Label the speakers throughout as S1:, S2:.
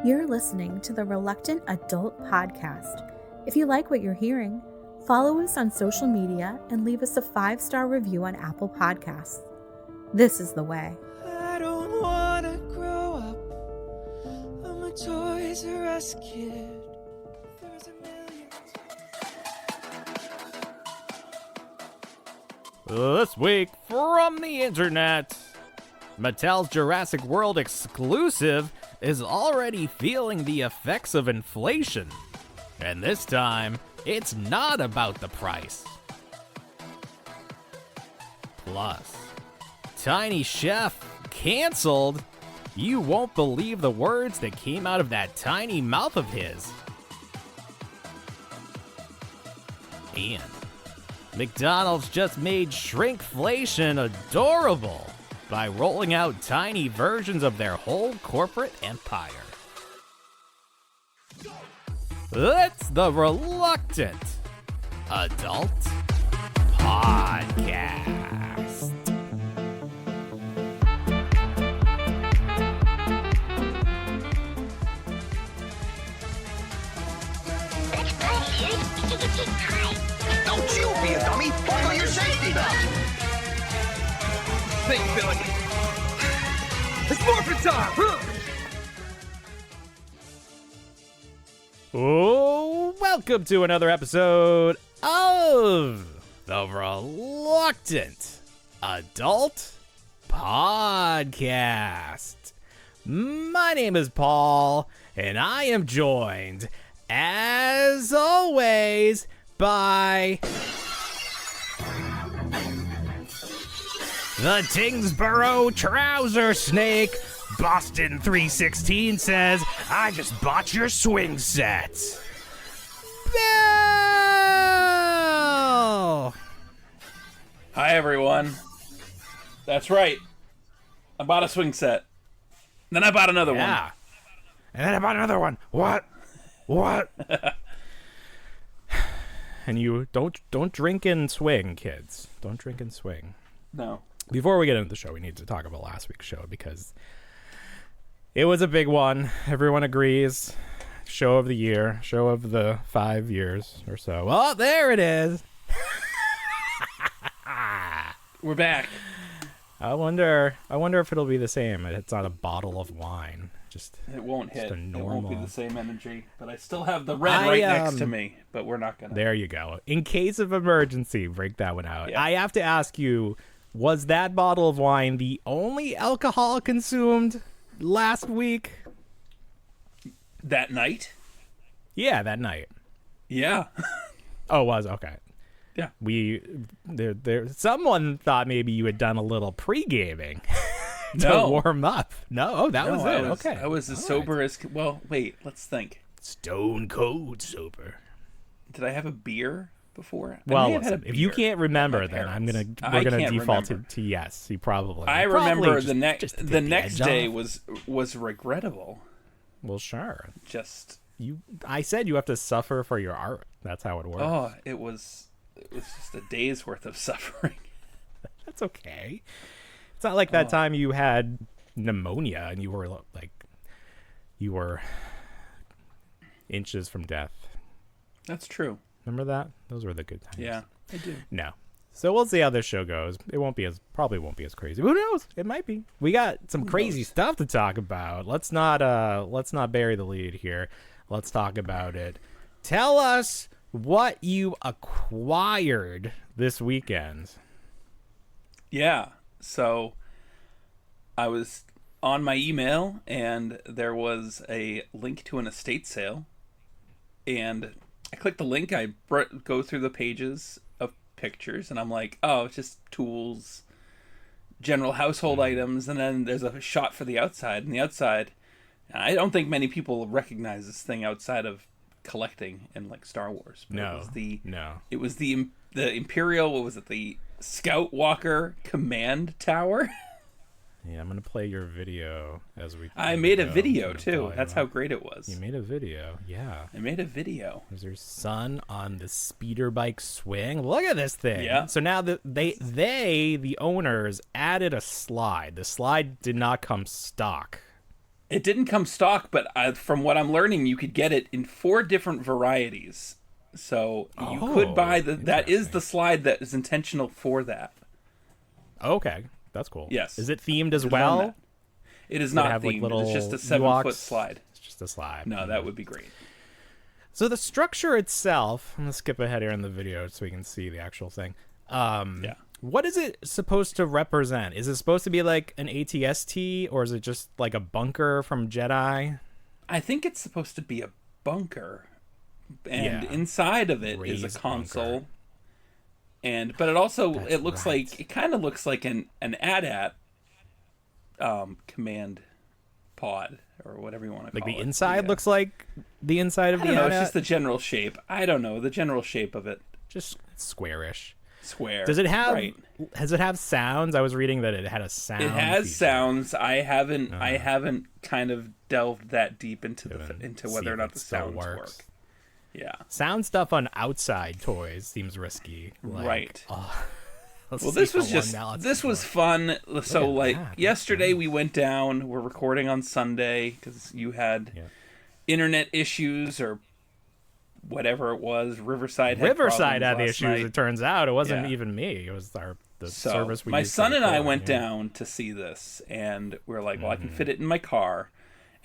S1: You're listening to the Reluctant Adult Podcast. If you like what you're hearing, follow us on social media and leave us a 5-star review on Apple Podcasts. This is the way.
S2: I don't want to grow up. I'm a Toys R Us kid. There's a million.
S3: This week from the internet, Mattel's Jurassic World exclusive is already feeling the effects of inflation. And this time, it's not about the price. Plus, Tiny Chef canceled. You won't believe the words that came out of that tiny mouth of his. And McDonald's just made shrinkflation adorable by rolling out tiny versions of their whole corporate empire. It's the Reluctant Adult Podcast.
S4: Don't you be a dummy! Buckle your safety belt!
S2: Think, Billy. It's morphin' time! Huh?
S3: Oh, welcome to another episode of the Reluctant Adult Podcast. My name is Paul, and I am joined, as always, by the Tingsboro Trouser Snake. Boston 316 says, I just bought your swing set. Bill!
S5: Hi, everyone. That's right. I bought a swing set. Then I bought another one.
S3: Yeah. And then I bought another one. What? And you don't drink and swing, kids. Don't drink and swing.
S5: No.
S3: Before we get into the show, we need to talk about last week's show because it was a big one. Everyone agrees. Show of the year. Show of the 5 years or so. Oh, there it is.
S5: We're back.
S3: I wonder if it'll be the same. It's not a bottle of wine.
S5: It won't hit.
S3: a normal...
S5: It won't be the same energy. But I still have the red right next to me. But we're not gonna.
S3: There you go. In case of emergency, break that one out.
S5: Yeah.
S3: I have to ask you, was that bottle of wine the only alcohol consumed last week?
S5: That night?
S3: Yeah, that night.
S5: Yeah.
S3: Oh, it was? Okay.
S5: Yeah.
S3: Someone thought maybe you had done a little pre-gaming to
S5: No.
S3: warm up. No? Oh, that was it. Okay.
S5: I was as
S3: All
S5: sober
S3: right.
S5: as... Well, wait. Let's think.
S3: Stone cold sober.
S5: Did I have a beer before? I
S3: Well,
S5: may have had a
S3: listen, if you
S5: beer
S3: can't remember,
S5: with my
S3: then
S5: parents.
S3: we're gonna
S5: can't
S3: default
S5: remember.
S3: to yes. You probably.
S5: I
S3: probably
S5: remember
S3: just
S5: the
S3: to take
S5: the next
S3: edge
S5: day
S3: off.
S5: was regrettable.
S3: Well, sure.
S5: Just...
S3: I said you have to suffer for your art. That's how it works.
S5: Oh, it was just a day's worth of suffering.
S3: That's okay. It's not like that time you had pneumonia and you were inches from death.
S5: That's true.
S3: Remember that? Those were the good times.
S5: Yeah, I do.
S3: No. So we'll see how this show goes. It probably won't be as crazy. Who knows? It might be. We got some crazy stuff to talk about. Let's not bury the lead here. Let's talk about it. Tell us what you acquired this weekend.
S5: Yeah. So I was on my email and there was a link to an estate sale. And I clicked the link. I go through the pages of pictures and I'm like, oh, it's just tools, general household items. And then there's a shot for the outside. And the outside, I don't think many people recognize this thing outside of collecting in like Star Wars. But
S3: No.
S5: It was the Imperial, what was it? The Scout Walker Command Tower.
S3: Yeah, I'm gonna play your video as we.
S5: I made a
S3: go.
S5: video
S3: I'm gonna
S5: too.
S3: tell you
S5: That's
S3: about-
S5: how great it was.
S3: You made a video, yeah.
S5: I made a video.
S3: There's your son on the speeder bike swing. Look at this thing.
S5: Yeah.
S3: So now the owners added a slide. The slide did not come stock.
S5: It didn't come stock, but from what I'm learning, you could get it in 4 different varieties. So you could buy that is the slide that is intentional for that.
S3: Okay, that's cool.
S5: Yes.
S3: Is it themed as well?
S5: It is
S3: Does
S5: not
S3: have, like,
S5: themed.
S3: little
S5: It's just a 7-foot
S3: Ewoks?
S5: slide.
S3: It's just a slide.
S5: No, that would be great.
S3: So the structure itself, I'm going to skip ahead here in the video so we can see the actual thing.
S5: Yeah.
S3: What is it supposed to represent? Is it supposed to be like an ATST, or is it just like a bunker from Jedi?
S5: I think it's supposed to be a bunker. And
S3: Yeah.
S5: inside of it is
S3: Raised
S5: a console.
S3: bunker.
S5: But it also,
S3: That's
S5: it looks
S3: right.
S5: like, it kind of looks like an AT-AT command pod, or whatever you want to
S3: Like
S5: call it.
S3: the inside
S5: Yeah.
S3: looks like the inside of
S5: I
S3: the
S5: don't know, it's
S3: AT-AT?
S5: just the general shape. I don't know, the general shape of it.
S3: Just squarish.
S5: Square.
S3: Does it have?
S5: Right.
S3: Does it have sounds? I was reading that it had a sound.
S5: It has
S3: feature.
S5: sounds. I haven't kind of delved that deep into into
S3: See
S5: whether or
S3: if
S5: not
S3: it
S5: the
S3: still
S5: sounds
S3: works.
S5: work. Yeah.
S3: Sound stuff on outside toys seems risky. Like,
S5: Right.
S3: let's
S5: Well,
S3: see
S5: this
S3: how
S5: was
S3: long
S5: just
S3: now it's
S5: this was
S3: gonna
S5: fun. So
S3: at
S5: like
S3: that.
S5: yesterday we went down. We're recording on Sunday because you had
S3: Yeah.
S5: internet issues or whatever it was. Riverside had
S3: Riverside had the
S5: problems
S3: issues.
S5: last night.
S3: It turns out it wasn't
S5: Yeah.
S3: even me. It was the
S5: So
S3: service we
S5: my
S3: used to
S5: son and I
S3: record,
S5: went
S3: yeah.
S5: down to see this, and we were like, well, I
S3: Mm-hmm.
S5: can fit it in my car,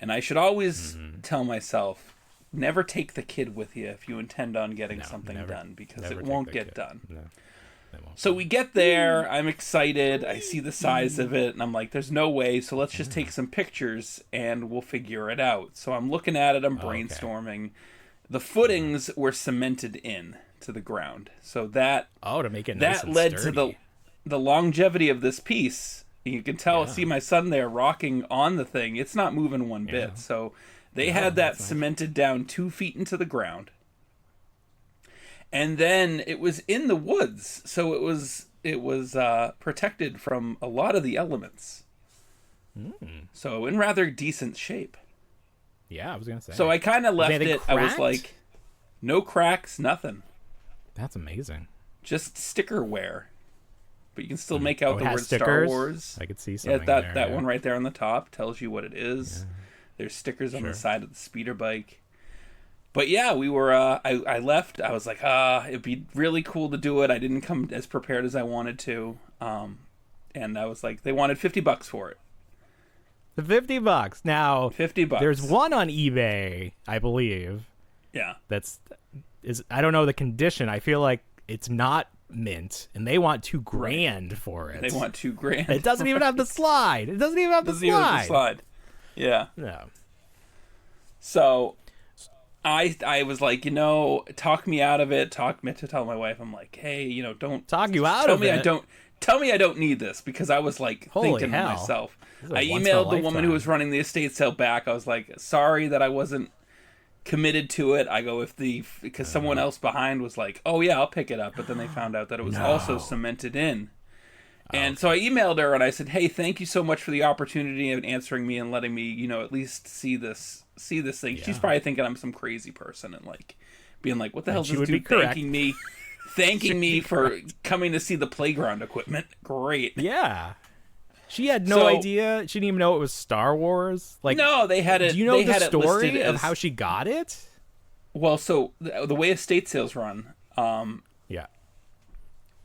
S5: and I should always tell myself, never take the kid with you if you intend on getting something
S3: never-
S5: done, because
S3: never
S5: it
S3: take
S5: won't
S3: the
S5: get
S3: kid.
S5: done.
S3: No, it won't.
S5: So we get there, I'm excited, I see the size of it, and I'm like, there's no way, so let's just take some pictures and we'll figure it out. So I'm looking at it, I'm brainstorming. The footings were cemented in to the ground. So that
S3: to make it nice
S5: that
S3: and
S5: led to
S3: sturdy.
S5: the longevity of this piece. You can see my son there rocking on the thing. It's not moving one bit. So they had that cemented down 2 feet into the ground. And then it was in the woods, so it was protected from a lot of the elements. So in rather decent shape.
S3: Yeah, I was gonna say.
S5: So I kind of left
S3: anything
S5: it. I was
S3: cracked?
S5: like, no cracks, nothing,
S3: That's amazing.
S5: just sticker wear. But you can still make out
S3: it
S5: the
S3: has
S5: word Star
S3: stickers?
S5: Wars.
S3: I could see
S5: Yeah,
S3: something
S5: that
S3: there,
S5: one right there on the top tells you what it is. There's stickers on the
S3: Sure.
S5: side of the speeder bike. But yeah, we were. I left. I was like, it'd be really cool to do it. I didn't come as prepared as I wanted to. And I was like, they wanted $50 for it.
S3: The $50 now.
S5: $50.
S3: There's one on eBay, I believe.
S5: Yeah.
S3: I don't know the condition. I feel like it's not mint, and they want $2,000 for it.
S5: They want $2,000.
S3: It doesn't even have the slide. It doesn't even have the
S5: Doesn't even have the
S3: slide.
S5: slide. Yeah.
S3: No.
S5: So I was like, talk me out of it. To tell my wife, I'm like, hey, don't
S3: Talk you out
S5: tell
S3: of
S5: me
S3: it.
S5: Tell me I don't need this, because I was like
S3: Holy
S5: thinking to
S3: hell.
S5: myself.
S3: This is a
S5: I
S3: once in a
S5: emailed the woman
S3: lifetime.
S5: who was running the estate sale back. I was like, sorry that I wasn't committed to it. I go, because someone else behind was like, oh yeah, I'll pick it up, but then they found out that it was also cemented in. And so I emailed her and I said, hey, thank you so much for the opportunity of answering me and letting me, at least see this thing. She's probably thinking I'm some crazy person and like being like, what the hell is
S3: she
S5: this
S3: would be
S5: dude
S3: correct.
S5: thanking me for coming to see the playground equipment. Great.
S3: Yeah. She had no
S5: So-
S3: idea. She didn't even know it was Star Wars. Like,
S5: No, they had it.
S3: do you know
S5: they
S3: the
S5: had it listed
S3: story of
S5: as-
S3: how she got it?
S5: Well, so the way estate sales run,
S3: Yeah.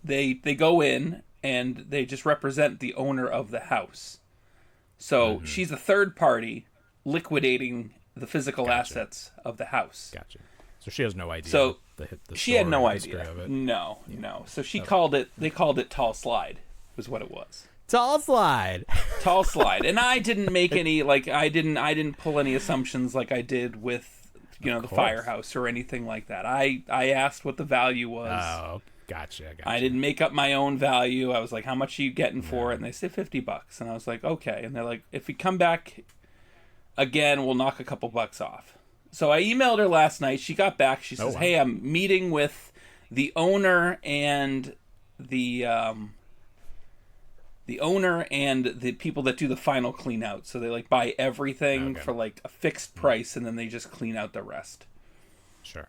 S5: they go in and they just represent the owner of the house. So
S3: Mm-hmm.
S5: she's a third party liquidating the physical assets of the house.
S3: Gotcha. So she has no idea.
S5: So
S3: the
S5: she had no
S3: story, history
S5: idea.
S3: of it.
S5: No. So she called it. They called it tall slide. Was what it was.
S3: Tall slide.
S5: Tall slide. And I didn't make any I didn't pull any assumptions like I did with the
S3: course.
S5: firehouse or anything like that. I asked what the value was.
S3: Oh, gotcha.
S5: I didn't make up my own value. I was like, how much are you getting for it? And they said $50. And I was like, okay. And they're like, if we come back again, we'll knock a couple bucks off. So I emailed her last night. She got back. She says,
S3: wow.
S5: hey, I'm meeting with the owner and the people that do the final clean out. So they buy everything for a fixed price and then they just clean out the rest.
S3: Sure.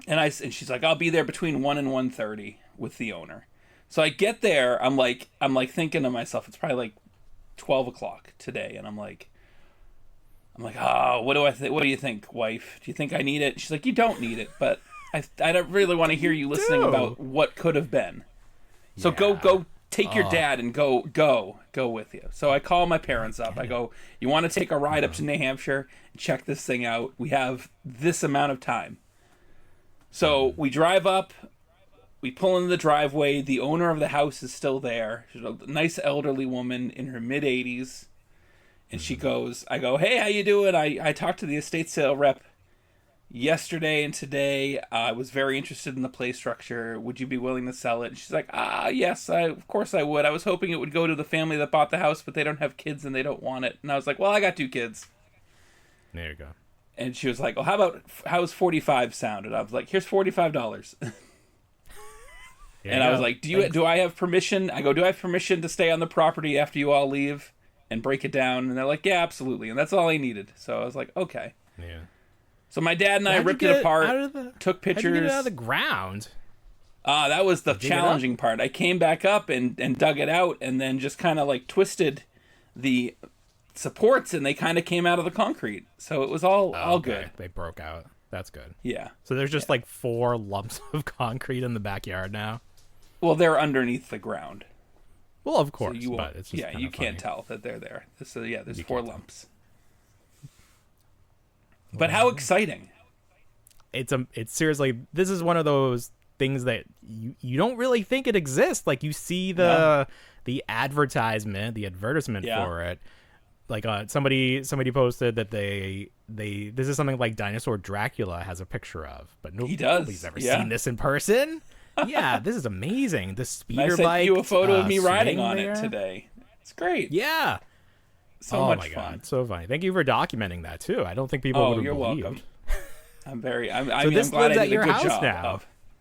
S5: And she's like, I'll be there between 1 and 1:30 with the owner. So I get there, I'm like thinking to myself, it's probably 12 o'clock today, and I'm like, I'm like, oh, what do I think? What do you think, wife? Do you think I need it? She's like, you don't need it, but I don't really want to hear you listening about what could have been. So go take your dad and go with you. So I call my parents up. I go, you want to take a ride up to New Hampshire and check this thing out? We have this amount of time. So we drive up. We pull into the driveway. The owner of the house is still there. She's a nice elderly woman in her mid-80s. And she goes, I go, hey, how you doing? I talked to the estate sale rep yesterday and today. I was very interested in the play structure. Would you be willing to sell it? And she's like, yes, of course I would. I was hoping it would go to the family that bought the house, but they don't have kids and they don't want it. And I was like, well, I got 2 kids.
S3: There you go.
S5: And she was like, well, how's 45 sound? And I was like, here's $45. And I was like, do I have permission? I go, do I have permission to stay on the property after you all leave and break it down? And they're like, yeah, absolutely. And that's all I needed. So I was like, okay.
S3: Yeah.
S5: So my dad and I ripped it apart, took pictures.
S3: How'd you get it out of the ground?
S5: That was the challenging part. I came back up and dug it out and then just kind of like twisted the supports and they kind of came out of the concrete. So it was all good.
S3: They broke out. That's good.
S5: Yeah.
S3: So there's just like 4 lumps of concrete in the backyard now?
S5: Well, they're underneath the ground.
S3: Well, of course,
S5: so
S3: but it's just
S5: you can't tell that they're there. So there's 4 lumps. But how exciting!
S3: It's seriously. This is one of those things that you don't really think it exists. Like you see the advertisement, the advertisement for it. Like somebody posted that this is something like Dinosaur Dracula has a picture of, but nobody's ever seen this in person. Yeah, this is amazing. The speeder bike. I sent
S5: you a photo of me riding on it today. It's great.
S3: Yeah.
S5: So much
S3: my
S5: fun.
S3: God, so funny. Thank you for documenting that too. I don't think people would have believed.
S5: Welcome. I'm glad
S3: lives
S5: I
S3: at
S5: did
S3: your
S5: a good
S3: house
S5: job
S3: now.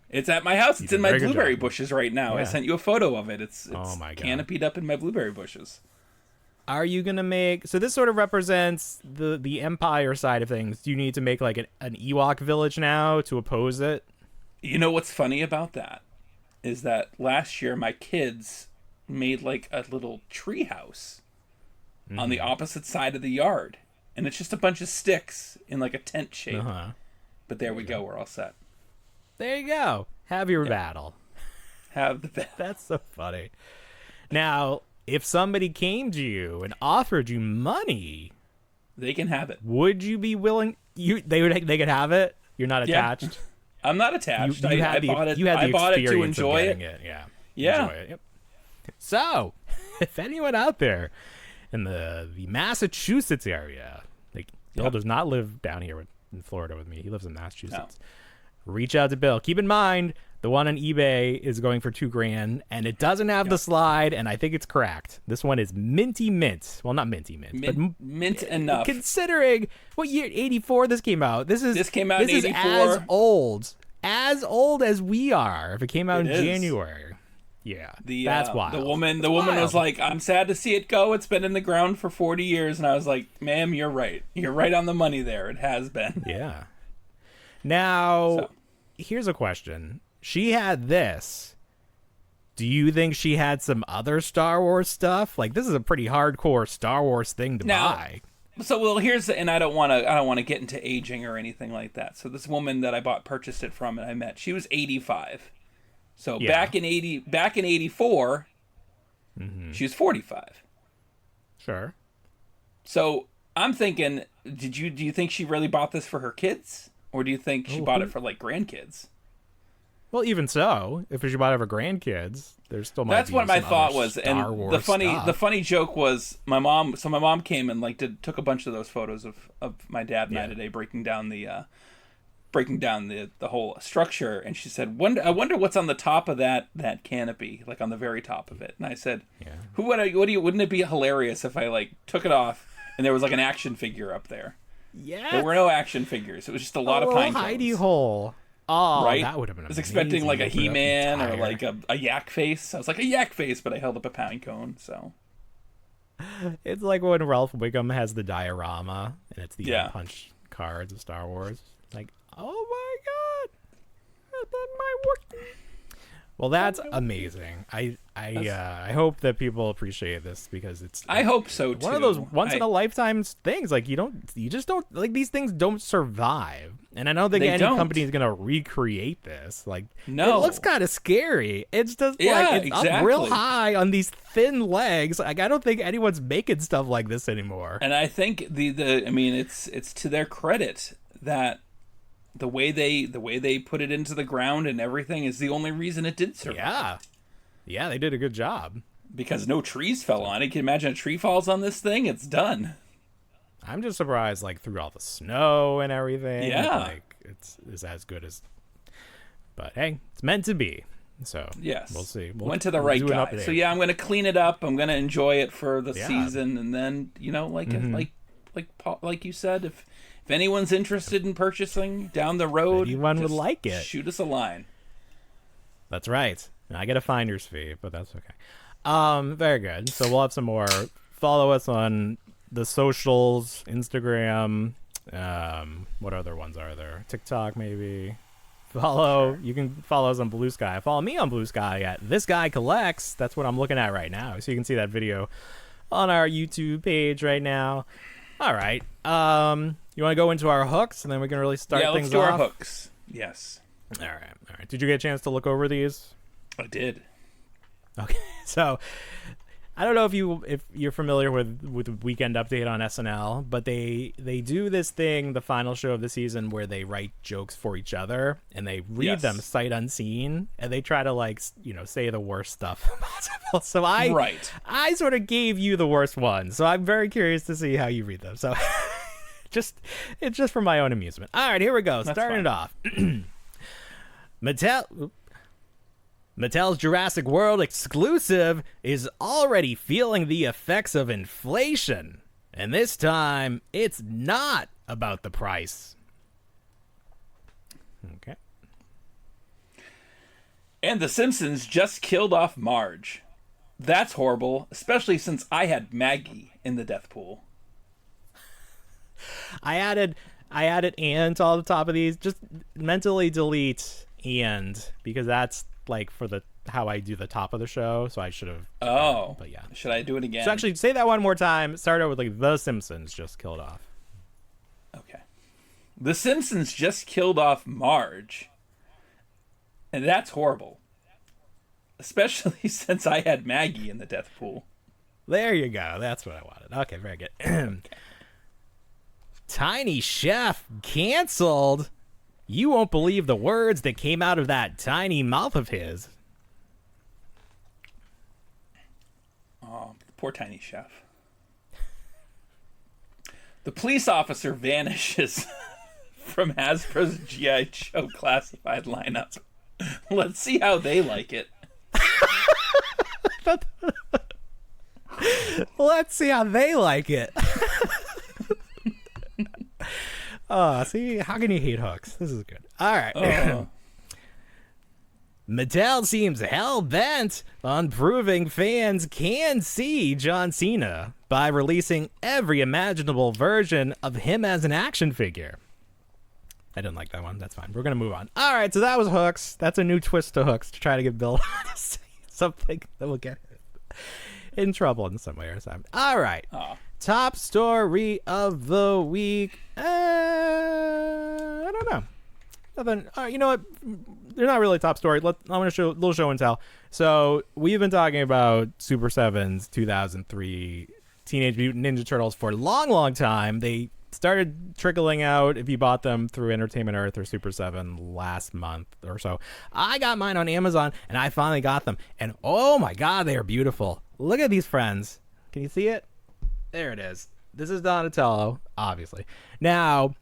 S5: It's at my house. It's in my blueberry bushes right now.
S3: Yeah.
S5: I sent you a photo of it. It's
S3: oh my God.
S5: Canopied up in my blueberry bushes.
S3: Are you gonna make? So this sort of represents the Empire side of things. Do you need to make like an Ewok village now to oppose it?
S5: You know what's funny about that is that last year my kids made like a little tree house on the opposite side of the yard, and it's just a bunch of sticks in like a tent shape. But there we go. We're all set.
S3: There you go. Have your battle.
S5: Have the battle.
S3: That's so funny. Now, if somebody came to you and offered you money,
S5: they can have it.
S3: Would you be willing? They could have it. You're not attached.
S5: Yeah. I'm not attached. I bought it.
S3: You had the
S5: I bought it to
S3: experience
S5: enjoy
S3: of
S5: it.
S3: Yeah.
S5: Yeah.
S3: Enjoy it. Yep. So, if anyone out there in the Massachusetts area, like Bill does not live down here in Florida with me. He lives in Massachusetts. No. Reach out to Bill. Keep in mind, the one on eBay is going for $2,000, and it doesn't have the slide, and I think it's cracked. This one is minty mint. Well, not minty mint, but
S5: mint enough.
S3: Considering what year 84 this came out. This
S5: came out in 84.
S3: Is as old as we are. If it came out in January. Yeah, that's wild.
S5: The woman was like, "I'm sad to see it go. It's been in the ground for 40 years." And I was like, "Ma'am, you're right. You're right on the money there. It has been."
S3: Yeah. Now, here's a question. She had this. Do you think she had some other Star Wars stuff? Like, this is a pretty hardcore Star Wars thing to buy.
S5: So, and I don't want to get into aging or anything like that. So this woman that I purchased it from and I met, she was 85. So back in 84, she was 45.
S3: Sure.
S5: So I'm thinking, do you think she really bought this for her kids, or do you think she bought it for like grandkids?
S3: Well, even so, if she bought it for grandkids, there's still might
S5: that's
S3: be
S5: what my
S3: some
S5: thought
S3: other
S5: was.
S3: Star
S5: And
S3: Wars
S5: the funny joke was my mom. So my mom came and like took a bunch of those photos of my dad and I today breaking down the whole structure, and she said, I wonder what's on the top of that canopy, like on the very top of it. And I said, wouldn't it be hilarious if I like took it off and there was like an action figure up there?
S3: Yeah.
S5: There were no action figures. It was just a lot of pine cones.
S3: Hidey hole. Oh,
S5: right?
S3: That would have been amazing.
S5: I was expecting like a He-Man or like a yak face. I was like, a yak face, but I held up a pine cone, so.
S3: It's like when Ralph Wiggum has the diorama, and it's the punch cards of Star Wars. It's like, oh my God, that might work. Well, that's amazing. I hope that people appreciate this because it's.
S5: I hope so too.
S3: One of those once in a lifetime things. Like you just don't like these things don't survive, and I don't think any company is gonna recreate this. Like,
S5: no,
S3: it looks kind of scary. It's just it's
S5: exactly.
S3: up real high on these thin legs. Like, I don't think anyone's making stuff like this anymore.
S5: And I think I mean, it's to their credit that the way they put it into the ground and everything is the only reason it did survive.
S3: Yeah, they did a good job.
S5: Because no trees fell on it. Can you imagine a tree falls on this thing? It's done.
S3: I'm just surprised, like, through all the snow and everything.
S5: Yeah.
S3: Like, it's as good as... But, hey, it's meant to be. So,
S5: yes.
S3: We'll see.
S5: Went to the right guy. So, yeah, I'm going to clean it up. I'm going to enjoy it for the season. And then, you know, like you said, if anyone's interested in purchasing down the road...
S3: Anyone would like it.
S5: Shoot us a line.
S3: That's right. I get a finder's fee, but that's okay. Very good. So we'll have some more. Follow us on the socials, Instagram. What other ones are there? TikTok, maybe. You can follow us on Blue Sky. Follow me on Blue Sky at This Guy Collects. That's what I'm looking at right now. So you can see that video on our YouTube page right now. All right. You want to go into our hooks, and then we can really start things off?
S5: Yeah, let's do our hooks. Yes.
S3: All right. Did you get a chance to look over these?
S5: I did.
S3: Okay, so I don't know if you're familiar with Weekend Update on SNL, but they do this thing, the final show of the season, where they write jokes for each other and they read them sight unseen, and they try to, like, you know, say the worst stuff possible. So I sort of gave you the worst one, so I'm very curious to see how you read them. So it's just for my own amusement. All right, here we go. Starting it off. Mattel's Jurassic World exclusive is already feeling the effects of inflation. And this time, it's not about the price. Okay.
S5: And the Simpsons just killed off Marge. That's horrible, especially since I had Maggie in the death pool.
S3: I added and to all the top of these. Just mentally delete and, because that's like for how I do the top of the show, so I should have. But yeah.
S5: Should I do it again?
S3: So actually, say that one more time. Start out with like The Simpsons just killed off.
S5: Okay. The Simpsons just killed off Marge, and that's horrible, especially since I had Maggie in the death pool.
S3: There you go. That's what I wanted. Okay, very good. Tiny Chef canceled. You won't believe the words that came out of that tiny mouth of his.
S5: Oh, poor Tiny Chef. The police officer vanishes from Hasbro's G.I. Joe classified lineup. Let's see how they like it.
S3: Let's see how they like it. See, how can you hate hooks? This is good. All right. Mattel seems hell-bent on proving fans can see John Cena by releasing every imaginable version of him as an action figure. I didn't like that one. That's fine. We're going to move on. All right, so that was hooks. That's a new twist to hooks to try to get Bill to say something that will get in trouble in some way or something. All right. Top story of the week. I don't know. Nothing. You know what? They're not really top story. I'm going to show a little show and tell. So we've been talking about Super 7's 2003 Teenage Mutant Ninja Turtles for a long, long time. They started trickling out if you bought them through Entertainment Earth or Super 7 last month or so. I got mine on Amazon, and I finally got them. And oh my God, they are beautiful. Look at these friends. Can you see it? There it is. This is Donatello, obviously. Now,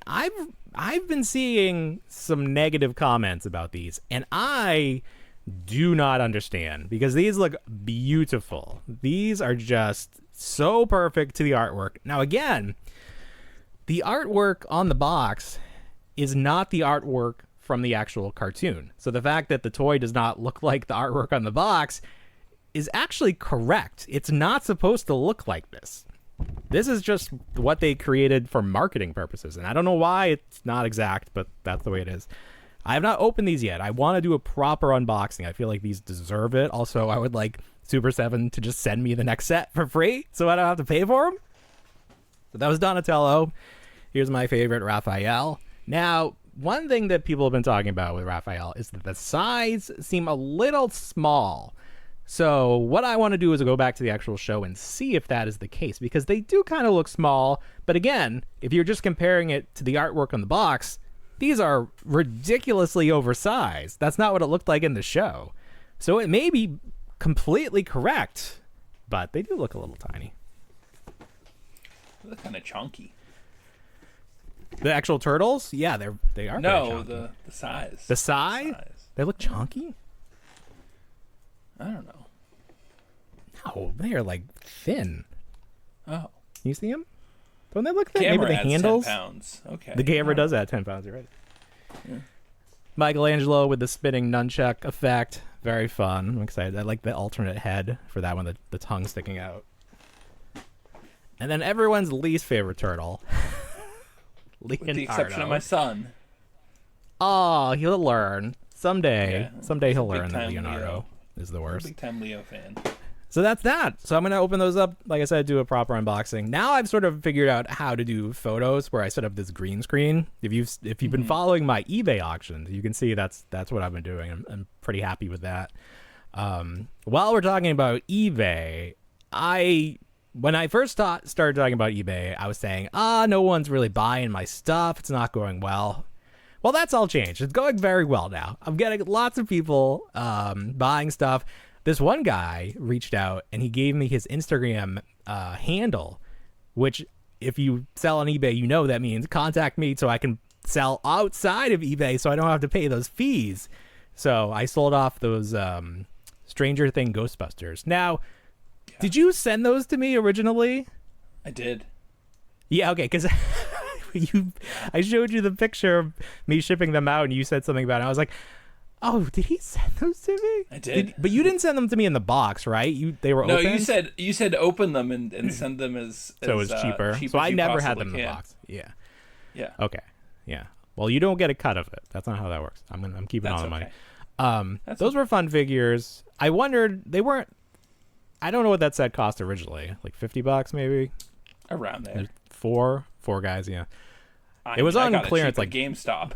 S3: I've been seeing some negative comments about these, and I do not understand, because these look beautiful. These are just so perfect to the artwork. Now, again, the artwork on the box is not the artwork from the actual cartoon. So the fact that the toy does not look like the artwork on the box is actually correct. It's not supposed to look like this. This is just what they created for marketing purposes. And I don't know why it's not exact, but that's the way it is. I have not opened these yet. I want to do a proper unboxing. I feel like these deserve it. Also, I would like Super 7 to just send me the next set for free so I don't have to pay for them. So that was Donatello. Here's my favorite, Raphael. Now, one thing that people have been talking about with Raphael is that the size seem a little small. So what I want to do is go back to the actual show and see if that is the case, because they do kind of look small. But again, if you're just comparing it to the artwork on the box, these are ridiculously oversized. That's not what it looked like in the show. So it may be completely correct, but they do look a little tiny.
S5: They look kind of chunky.
S3: The actual turtles? Yeah, they are.
S5: No, the size.
S3: The size? They look chunky?
S5: I don't know.
S3: No, they are like thin.
S5: Oh.
S3: You see them? Don't they look thin?
S5: Camera
S3: Maybe the
S5: adds
S3: handles?
S5: 10 pounds. Okay.
S3: The camera does add 10 pounds, you're right. Yeah. Michelangelo with the spinning nunchuck effect. Very fun. I'm excited. I like the alternate head for that one, the tongue sticking out. And then everyone's least favorite turtle. Leonardo.
S5: With the exception of my son.
S3: Oh, he'll learn. Someday.
S5: Yeah,
S3: Someday he'll
S5: big
S3: learn that
S5: time
S3: Leonardo
S5: Leo.
S3: is the worst.
S5: Big time Leo fan.
S3: So that's that. So I'm going to open those up. Like I said, do a proper unboxing. Now I've sort of figured out how to do photos where I set up this green screen. If you've been following my eBay auctions, you can see that's what I've been doing. I'm pretty happy with that. While we're talking about eBay, when I first started talking about eBay, I was saying, no one's really buying my stuff. It's not going well. Well, that's all changed. It's going very well now. I'm getting lots of people buying stuff. This one guy reached out and he gave me his Instagram handle, which if you sell on eBay, you know that means contact me so I can sell outside of eBay so I don't have to pay those fees. So I sold off those Stranger Thing Ghostbusters. Now, did you send those to me originally?
S5: I did.
S3: Yeah, okay, because I showed you the picture of me shipping them out and you said something about it. I was like, oh, did he send those to me?
S5: I did.
S3: But you didn't send them to me in the box, right? They were open?
S5: No, you said open them and send them as
S3: so it was cheaper. So I never had them in the box. Yeah.
S5: Yeah.
S3: Okay. Yeah. Well, you don't get a cut of it. That's not how that works. I'm keeping all the money. Those were fun figures. I wondered, they weren't, I don't know what that set cost originally. Like $50 maybe?
S5: Around there.
S3: Four guys, yeah. It was on clearance, like
S5: GameStop.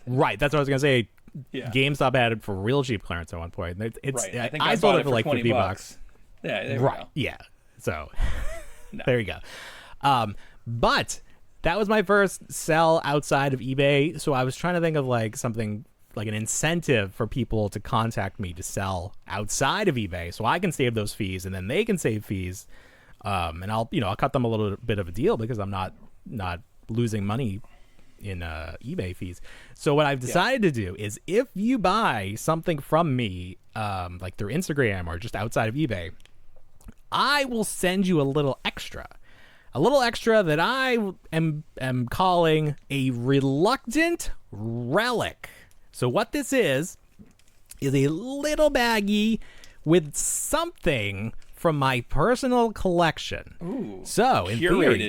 S3: Right, that's what I was gonna say.
S5: Yeah.
S3: GameStop had it for real cheap clearance at one point. It's
S5: right. I think
S3: I sold
S5: bought
S3: it for like $50.
S5: Yeah, there we
S3: Right.
S5: go.
S3: Yeah. So
S5: No.
S3: there you go. But that was my first sell outside of eBay. So I was trying to think of like something like an incentive for people to contact me to sell outside of eBay, so I can save those fees and then they can save fees. And I'll cut them a little bit of a deal because I'm not losing money in eBay fees. So what I've decided to do is if you buy something from me, like through Instagram or just outside of eBay, I will send you a little extra that I am calling a reluctant relic. So what this is a little baggie with something from my personal collection.
S5: Ooh,
S3: so in
S5: curated.
S3: theory,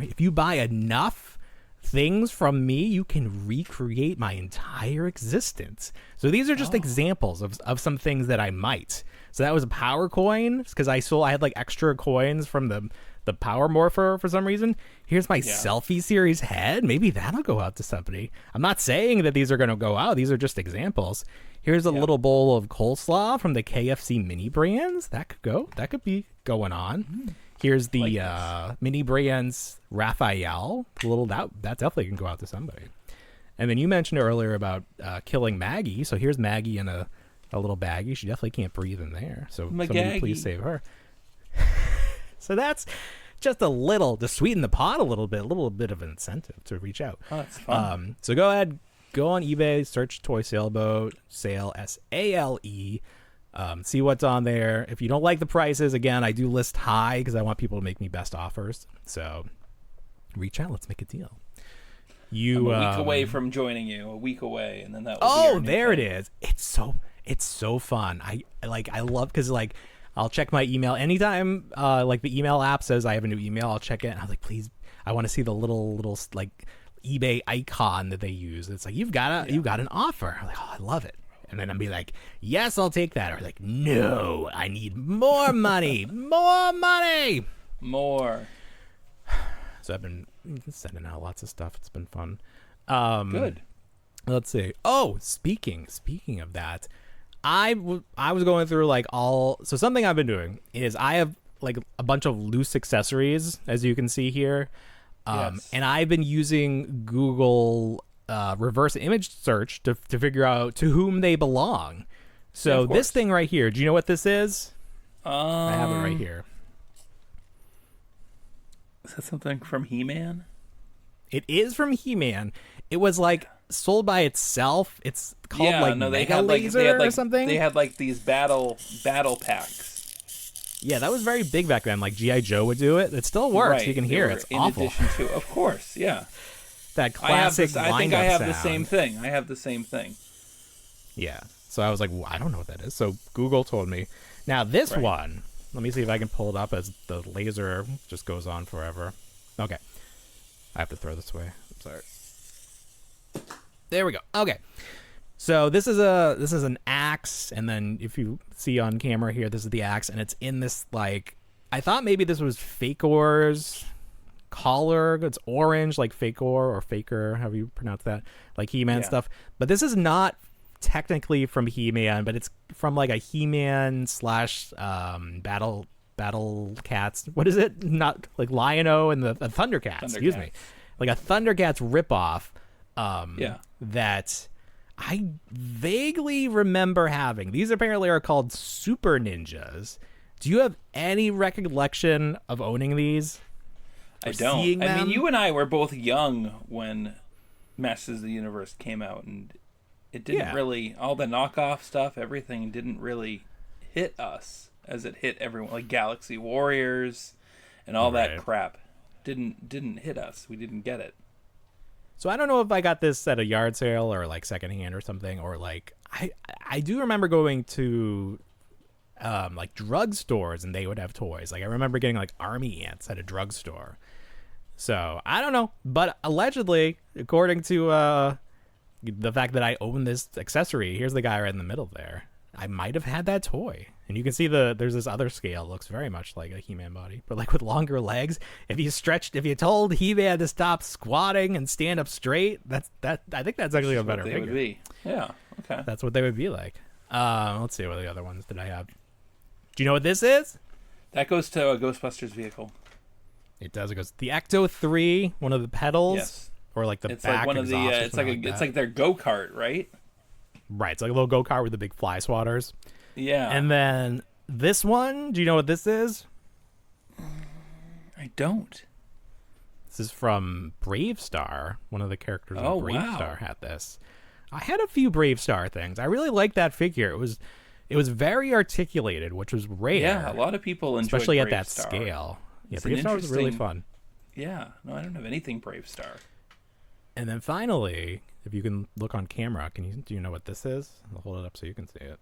S3: if you buy enough things from me, you can recreate my entire existence. So these are just examples of some things that I might. So that was a power coin because I had like extra coins from the Power Morpher for some reason. Here's my selfie series head. Maybe that'll go out to somebody. I'm not saying that these are going to go out. These are just examples. Here's a little bowl of coleslaw from the KFC mini brands. That could go. That could be going on. Here's the mini brands Raphael. That definitely can go out to somebody. And then you mentioned earlier about killing Maggie. So here's Maggie in a little baggie. She definitely can't breathe in there. So somebody please save her. So that's just a little to sweeten the pot a little bit of an incentive to reach out.
S5: Oh, that's fun.
S3: So go ahead, go on eBay, search Toy Sailboat, Sale SALE, see what's on there. If you don't like the prices, again, I do list high because I want people to make me best offers. So reach out, let's make a deal.
S5: I'm a week away from joining you. A week away, and then that. Will be
S3: there it is. It's so fun. I love because like. I'll check my email anytime. Like the email app says I have a new email. I'll check it. And I was like, please, I want to see the little like eBay icon that they use. It's like, you've got an offer. I'm like, oh, I love it. And then I'll be like, yes, I'll take that. Or like, no, I need more money, more money,
S5: more.
S3: So I've been sending out lots of stuff. It's been fun.
S5: Good.
S3: Let's see. Oh, speaking of that, I was going through like so something I've been doing is I have like a bunch of loose accessories, as you can see here.
S5: Yes.
S3: And I've been using Google reverse image search to figure out to whom they belong. So this thing right here, do you know what this is? I have it right here.
S5: Is that something from He-Man?
S3: It is from He-Man. It was like sold by itself. It's called Mega Laser or something.
S5: They had like these battle packs.
S3: Yeah, that was very big back then. Like G.I. Joe would do it. It still works.
S5: Right.
S3: You can hear it. It's awful.
S5: In addition to, of course, yeah.
S3: That classic
S5: I think I have the
S3: sound.
S5: same thing. I have the same thing.
S3: Yeah. So I was like, well, I don't know what that is. So Google told me. Now this one, let me see if I can pull it up as the laser just goes on forever. Okay. I have to throw this away. I'm sorry. There we go. Okay. So this is an axe, and then if you see on camera here, this is the axe, and it's in this like, I thought maybe this was Fakor's collar. It's orange, like Fakor or Faker, however you pronounce that, like He-Man stuff. But this is not technically from He-Man, but it's from like a He-Man / Battle Cats. What is it? Not like Lion-O and the Thundercats. Excuse me, like a Thundercats ripoff. That I vaguely remember having. These apparently are called Super Ninjas. Do you have any recollection of owning these?
S5: I don't. I mean, you and I were both young when Masters of the Universe came out, and it didn't really, all the knockoff stuff, everything didn't really hit us as it hit everyone. Like Galaxy Warriors and all that crap didn't hit us. We didn't get it.
S3: So I don't know if I got this at a yard sale or like secondhand or something, or like I do remember going to like drugstores and they would have toys. Like I remember getting like army ants at a drugstore. So I don't know, but allegedly, according to the fact that I own this accessory, here's the guy right in the middle there. I might have had that toy. And you can see there's this other scale, looks very much like a He-Man body, but like with longer legs. If you told He-Man to stop squatting and stand up straight, I think that's actually a better figure.
S5: Would be. Yeah, okay.
S3: That's what they would be like. Let's see what the other ones did I have. Do you know what this is?
S5: That goes to a Ghostbusters vehicle.
S3: It does. It goes the Ecto 3, one of the pedals.
S5: Yes.
S3: Or like the
S5: it's
S3: back
S5: like one of the
S3: exhaust
S5: it's like their go-kart, right?
S3: Right. It's like a little go-kart with the big fly swatters.
S5: Yeah.
S3: And then this one, do you know what this is?
S5: I don't.
S3: This is from Brave Star. One of the characters in Brave Star had this. I had a few Brave Star things. I really liked that figure. It was very articulated, which was rare.
S5: Yeah, a lot of people enjoyed
S3: especially
S5: Brave
S3: at that
S5: Star.
S3: scale. Yeah,
S5: It's
S3: Brave Star was really fun.
S5: Yeah. No, I don't have anything Brave Star.
S3: And then finally, if you can look on camera, do you know what this is? I'll hold it up so you can see it.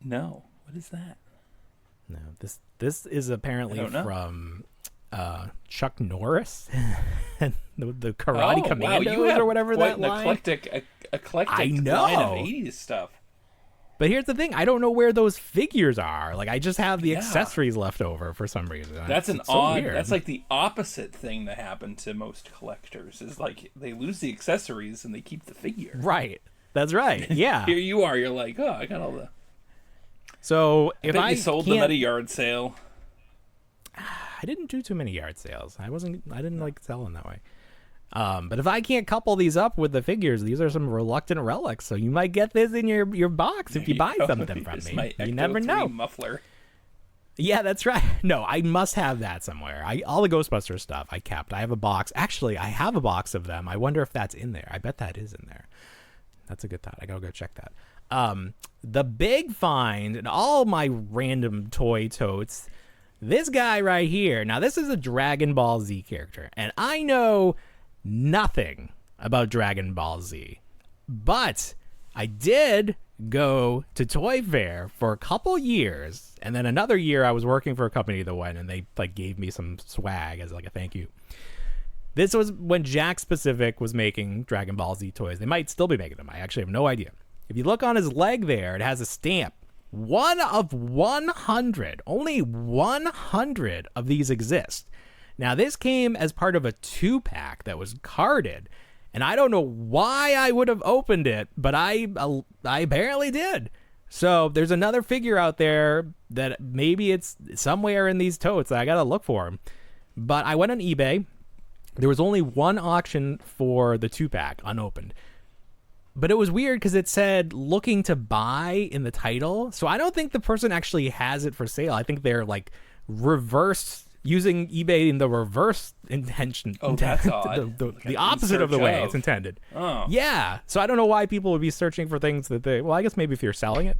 S5: No. What is that?
S3: No, this is apparently from Chuck Norris and the Karate Commandos or whatever that line.
S5: Eclectic
S3: I know.
S5: line of 80s stuff.
S3: But here's the thing: I don't know where those figures are. Like, I just have the accessories left over for some reason.
S5: That's
S3: it's
S5: odd.
S3: weird.
S5: That's like the opposite thing that happened to most collectors. Is like they lose the accessories and they keep the figure.
S3: Right. That's right. Yeah.
S5: Here you are. You're like, oh, I got all the.
S3: So if
S5: I sold them at a yard sale.
S3: I didn't do too many yard sales. I didn't like selling that way. But if I can't couple these up with the figures, these are some reluctant relics. So you might get this in your box if you buy something from me. You never know.
S5: Muffler.
S3: Yeah, that's right. No, I must have that somewhere. All the Ghostbusters stuff I kept. I have a box. Actually, I have a box of them. I wonder if that's in there. I bet that is in there. That's a good thought. I gotta go check that. The big find in all my random toy totes, this guy right here. Now, this is a Dragon Ball Z character, and I know nothing about Dragon Ball Z, but I did go to Toy Fair for a couple years, and then another year I was working for a company that went, and they like gave me some swag as like a thank you. This was when Jakks Pacific was making Dragon Ball Z toys. They might still be making them. I actually have no idea. If you look on his leg there, it has a stamp. 1 of 100. Only 100 of these exist. Now, this came as part of a 2-pack that was carded, and I don't know why I would have opened it, but I apparently did. So there's another figure out there that maybe it's somewhere in these totes. I got to look for him. But I went on eBay. There was only one auction for the 2-pack unopened. But it was weird because it said looking to buy in the title. So I don't think the person actually has it for sale. I think they're like reverse, using eBay in the reverse intention.
S5: Oh, that's odd.
S3: The opposite of the way it's intended.
S5: Oh.
S3: Yeah. So I don't know why people would be searching for things that they, well, I guess maybe if you're selling it.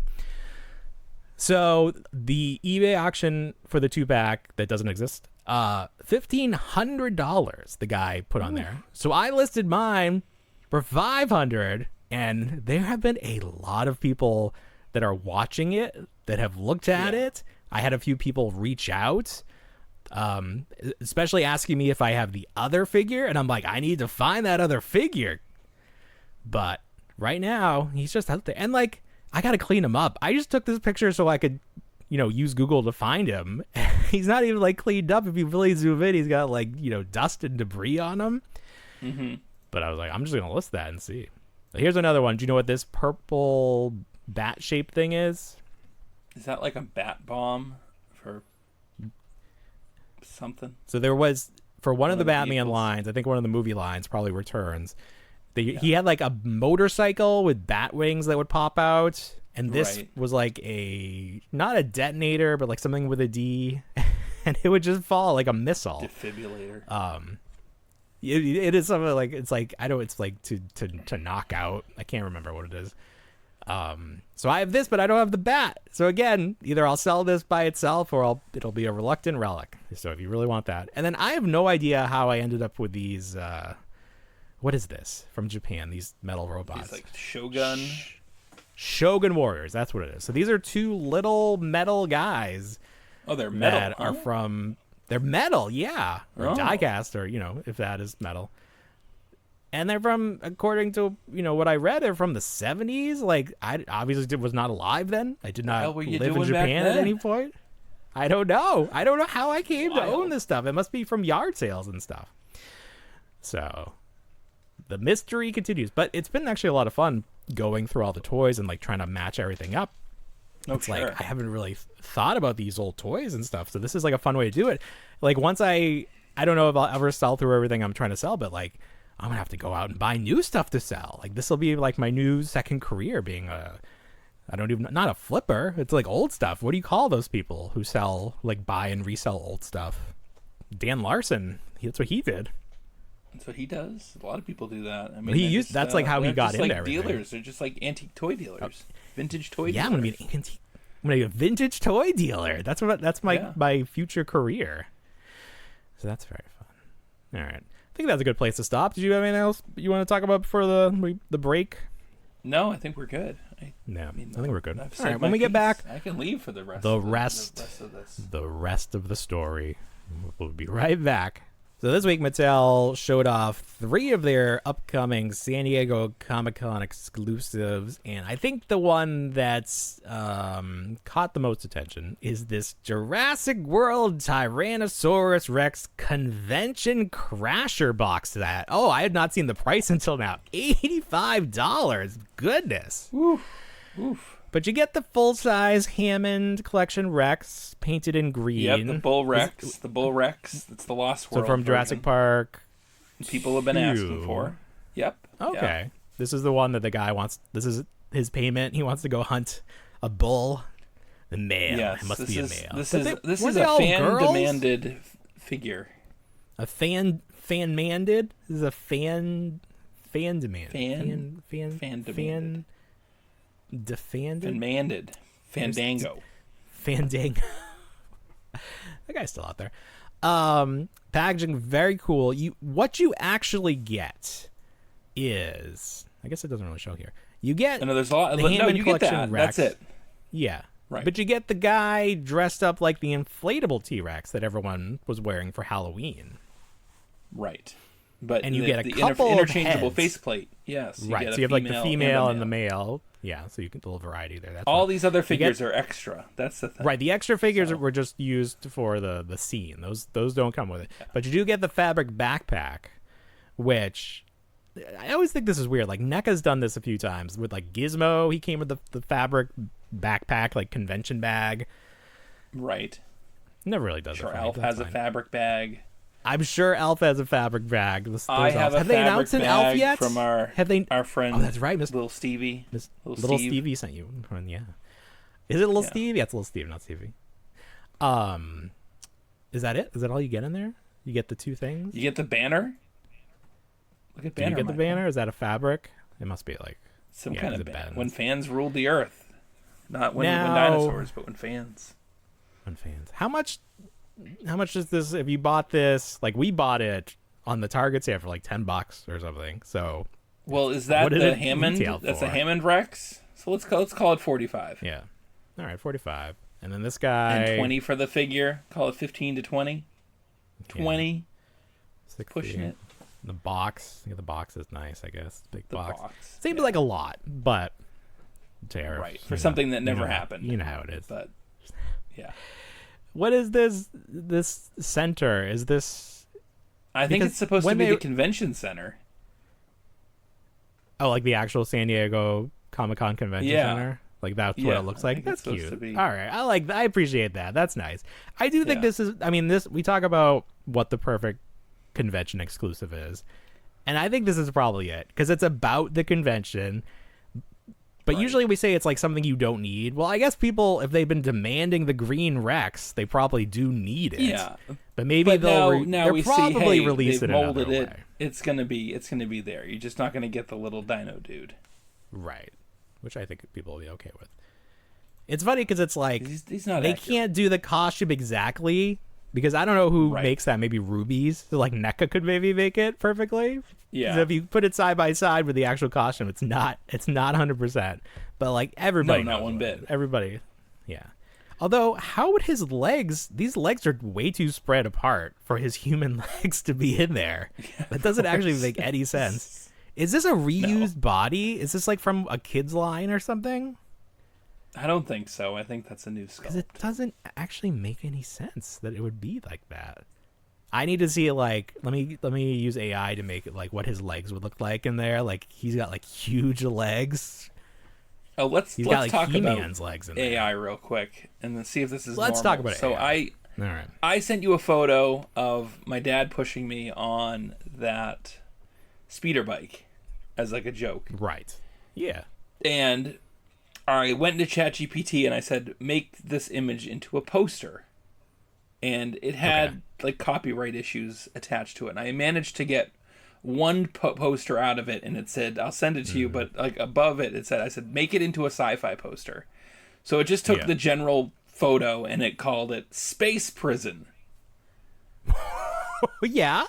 S3: So the eBay auction for the 2-pack that doesn't exist, $1,500 the guy put on there. So I listed mine for $500, and there have been a lot of people that are watching it that have looked at it. I had a few people reach out, especially asking me if I have the other figure, and I'm like, I need to find that other figure. But right now, he's just out there, and like, I gotta clean him up. I just took this picture so I could, use Google to find him. He's not even like cleaned up. If you really zoom in, he's got like, dust and debris on him. Mm-hmm. But I was like, I'm just going to list that and see. Here's another one. Do you know what this purple bat-shaped thing is?
S5: Is that like a bat bomb for something?
S3: So there was, for one of the Batman
S5: vehicles.
S3: lines, I think one of the movie lines, probably Returns, he had like a motorcycle with bat wings that would pop out. And this was like not a detonator, but like something with a D. And it would just fall like a missile.
S5: Defibrillator.
S3: It is something like, it's like to knock out. I can't remember what it is. So I have this, but I don't have the bat. So again, either I'll sell this by itself or it'll be a reluctant relic. So if you really want that. And then I have no idea how I ended up with these, what is this from Japan? These metal robots.
S5: These like Shogun.
S3: Shogun Warriors. That's what it is. So these are two little metal guys.
S5: Oh, they're metal.
S3: That are from, they're metal. Yeah. Or die-cast, or, if that is metal. And they're from, according to, what I read, they're from the 70s. Like, I obviously was not alive then. I did not live in Japan at any point. I don't know. I don't know how I came to own this stuff. It must be from yard sales and stuff. So, the mystery continues. But it's been actually a lot of fun going through all the toys and, like, trying to match everything up. It's like, I haven't really thought about these old toys and stuff. So, this is, like, a fun way to do it. Like, once I don't know if I'll ever sell through everything I'm trying to sell, but, like, I'm going to have to go out and buy new stuff to sell. Like, this will be like my new second career being not a flipper. It's like old stuff. What do you call those people who sell, like, buy and resell old stuff? Dan Larson. That's what he did.
S5: That's what he does. A lot of people do that. I mean,
S3: that's like how he got into
S5: like
S3: everything.
S5: Dealers. They're just like antique toy dealers, vintage toy dealers.
S3: Yeah, I'm going to be a vintage toy dealer. That's my future career. So that's very fun. All right. I think that's a good place to stop. Did you have anything else you want to talk about before the break?
S5: No, I think we're good. I
S3: think we're good.
S5: All
S3: right, when we get back,
S5: I can leave for the rest.
S3: The rest of the story. We'll be right back. So this week, Mattel showed off 3 of their upcoming San Diego Comic-Con exclusives, and I think the one that's caught the most attention is this Jurassic World Tyrannosaurus Rex Convention Crasher box set. Oh, I had not seen the price until now. $85. Goodness.
S5: Oof.
S3: But you get the full-size Hammond Collection Rex painted in green.
S5: Yep, the Bull Rex. The Bull Rex. It's the Lost World.
S3: So from Jurassic Park.
S5: People have been asking for. Yep.
S3: Okay.
S5: Yep.
S3: This is the one that the guy wants. This is his payment. He wants to go hunt a bull. The male.
S5: Yes,
S3: it must be a male.
S5: This is a fan-demanded figure.
S3: A fan-manded? This is a fan demand.
S5: Fan-demanded.
S3: Defanded?
S5: Fandango.
S3: Fandango. That guy's still out there. Packaging, very cool. What you actually get is, I guess it doesn't really show here. You get
S5: I know there's a lot.
S3: the
S5: No,
S3: Hammond
S5: you get
S3: Collection
S5: that.
S3: Rex.
S5: That's it.
S3: Yeah.
S5: Right.
S3: But you get the guy dressed up like the inflatable T-Rex that everyone was wearing for Halloween.
S5: Right. But
S3: And you get a
S5: the
S3: couple of
S5: interchangeable
S3: heads.
S5: faceplate. Yes.
S3: Right.
S5: get
S3: So
S5: a
S3: you have like the female and the
S5: male.
S3: male. Yeah. So you get a little variety there. That's
S5: All
S3: fine.
S5: these other figures
S3: get-
S5: are extra. That's the thing.
S3: Right. The extra figures
S5: So-
S3: were just used for the scene. Those don't come with it. But you do get the fabric backpack, which I always think this is weird. Like NECA's done this a few times with like Gizmo. He came with the fabric backpack, like convention bag.
S5: Right.
S3: Never really does
S5: Sure.
S3: it. For me,
S5: Alf
S3: but that's
S5: has a
S3: fine.
S5: fabric bag.
S3: I'm sure Elf has a fabric bag.
S5: I have a
S3: Have they
S5: fabric
S3: announced an
S5: bag
S3: Elf yet?
S5: from
S3: Have they?
S5: our friend.
S3: Oh, that's right,
S5: Little Stevie.
S3: Little
S5: Steve.
S3: Stevie sent you one. Yeah. Is it Little
S5: Yeah.
S3: Steve? Yeah, it's Little Steve, not Stevie. Is that it? Is that all you get in there? You get the two things.
S5: You get the banner. Look at
S3: Do
S5: banner.
S3: you get the
S5: Michael.
S3: banner? Is that a fabric? It must be like
S5: Some
S3: Yeah,
S5: kind
S3: it's
S5: of
S3: a
S5: banner.
S3: band.
S5: When fans ruled the earth. Not when
S3: Now-
S5: dinosaurs, but when fans.
S3: on fans. How much is this? If you bought this, like we bought it on the Target sale for like $10 or something. So
S5: Well, is that
S3: What did
S5: the
S3: it
S5: Hammond?
S3: retail
S5: That's a
S3: for?
S5: Hammond Rex. So let's call it 45.
S3: yeah, all right, 45. And then this guy
S5: And 20 for the figure. Call it 15 to 20. 20.
S3: 60.
S5: Pushing it.
S3: The box. Yeah, the box is nice, I guess. Big
S5: The
S3: box.
S5: box.
S3: Seemed like a lot, but tariffs,
S5: Right. For
S3: you know,
S5: something that
S3: you
S5: never
S3: know,
S5: happened.
S3: You know how it is.
S5: But yeah.
S3: What is this center? Is this
S5: I think
S3: Because
S5: it's supposed to
S3: when
S5: be
S3: they-
S5: the convention center.
S3: like the actual San Diego Comic-Con Convention
S5: Yeah.
S3: Center? Like that's what
S5: Yeah,
S3: it looks
S5: I
S3: like.
S5: think
S3: That's
S5: it's supposed
S3: cute.
S5: to be.
S3: All right. I appreciate that. That's nice. I do think
S5: Yeah.
S3: this is this we talk about what the perfect convention exclusive is. And I think this is probably it because it's about the convention. But
S5: Right.
S3: usually we say it's like something you don't need. Well, I guess people, if they've been demanding the green Rex, they probably do need it.
S5: Yeah.
S3: But maybe
S5: But
S3: they'll
S5: now
S3: they'll
S5: we
S3: probably
S5: see, hey,
S3: release
S5: they've
S3: it
S5: molded
S3: another
S5: it.
S3: way.
S5: It's gonna be there. You're just not gonna get the little dino dude.
S3: Right. Which I think people will be okay with. It's funny because it's like
S5: He's not.
S3: they
S5: accurate.
S3: can't do the costume exactly because I don't know who
S5: Right.
S3: makes that. Maybe Rubies. So like NECA could maybe make it perfectly.
S5: Yeah.
S3: So if you put it side by side with the actual costume, it's not 100%. But like everybody,
S5: No, not
S3: knows
S5: one
S3: what it
S5: bit.
S3: is. Everybody, yeah. Although, how would his legs? These legs are way too spread apart for his human legs to be in there. That doesn't actually make any sense. Is this a reused body? Is this like from a kid's line or something?
S5: I don't think so. I think that's a new
S3: Because
S5: sculpt.
S3: it doesn't actually make any sense that it would be like that. I need to see like let me use AI to make it like what his legs would look like in there. Like he's got like huge legs.
S5: Oh, let's
S3: He's got like
S5: talk about
S3: He-Man's legs in there.
S5: AI real quick and then see if this is.
S3: Let's
S5: normal.
S3: talk about
S5: So
S3: AI. All right.
S5: I sent you a photo of my dad pushing me on that speeder bike as like a joke.
S3: Right. Yeah.
S5: And I went into ChatGPT and I said, make this image into a poster. And it had like copyright issues attached to it. And I managed to get one poster out of it, and it said, I'll send it to you, but like above it, I said, make it into a sci-fi poster. So it just took
S3: Yeah.
S5: the general photo and it called it Space Prison.
S3: Well, yeah.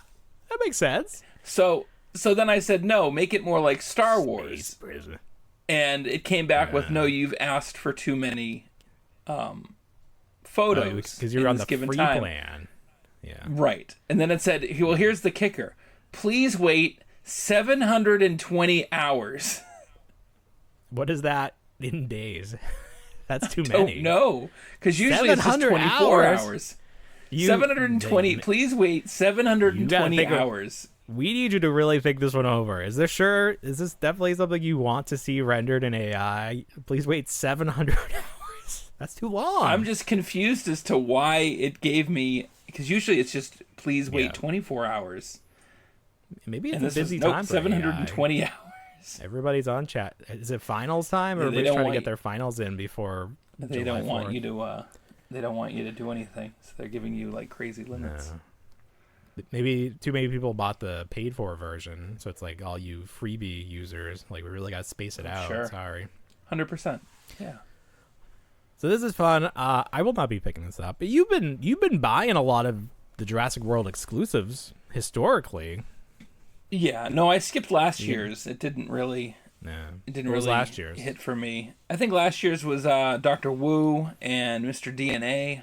S3: That makes sense.
S5: So then I said, no, make it more like Star Wars.
S3: Prison.
S5: And it came back with, no, you've asked for too many photos
S3: Because you're
S5: in
S3: on
S5: this
S3: the
S5: given
S3: free
S5: time.
S3: plan. Yeah.
S5: Right. And then it said, well, here's the kicker. Please wait 720 hours.
S3: What is that in days? That's too
S5: Oh,
S3: many.
S5: no. Because usually it's just
S3: 700
S5: 24
S3: hours?
S5: hours.
S3: You-
S5: 720. Please wait
S3: You
S5: 720
S3: gotta think of-
S5: hours.
S3: We need you to really think this one over. Is this definitely something you want to see rendered in AI? Please wait 700 hours. That's too long.
S5: I'm just confused as to why it gave me, because usually it's just, please wait
S3: Yeah.
S5: 24 hours.
S3: Maybe it's
S5: And
S3: a
S5: this was,
S3: busy
S5: nope,
S3: time for
S5: 720
S3: AI.
S5: hours.
S3: Everybody's on chat. Is it finals time, or
S5: Yeah, they
S3: everybody's
S5: don't
S3: trying to
S5: want
S3: get
S5: you-
S3: their finals in before
S5: They
S3: July
S5: don't want
S3: 4th?
S5: you to. They don't want you to do anything, so they're giving you like crazy limits.
S3: No. Maybe too many people bought the paid for version, so it's like all you freebie users. Like we really got to space it out.
S5: Sure.
S3: Sorry.
S5: 100%. Yeah.
S3: So this is fun. I will not be picking this up, but you've been buying a lot of the Jurassic World exclusives historically.
S5: Yeah. No, I skipped last year's. It didn't really.
S3: Yeah.
S5: It didn't
S3: What was
S5: really
S3: last year's?
S5: hit for me. I think last year's was Dr. Wu and Mr. DNA.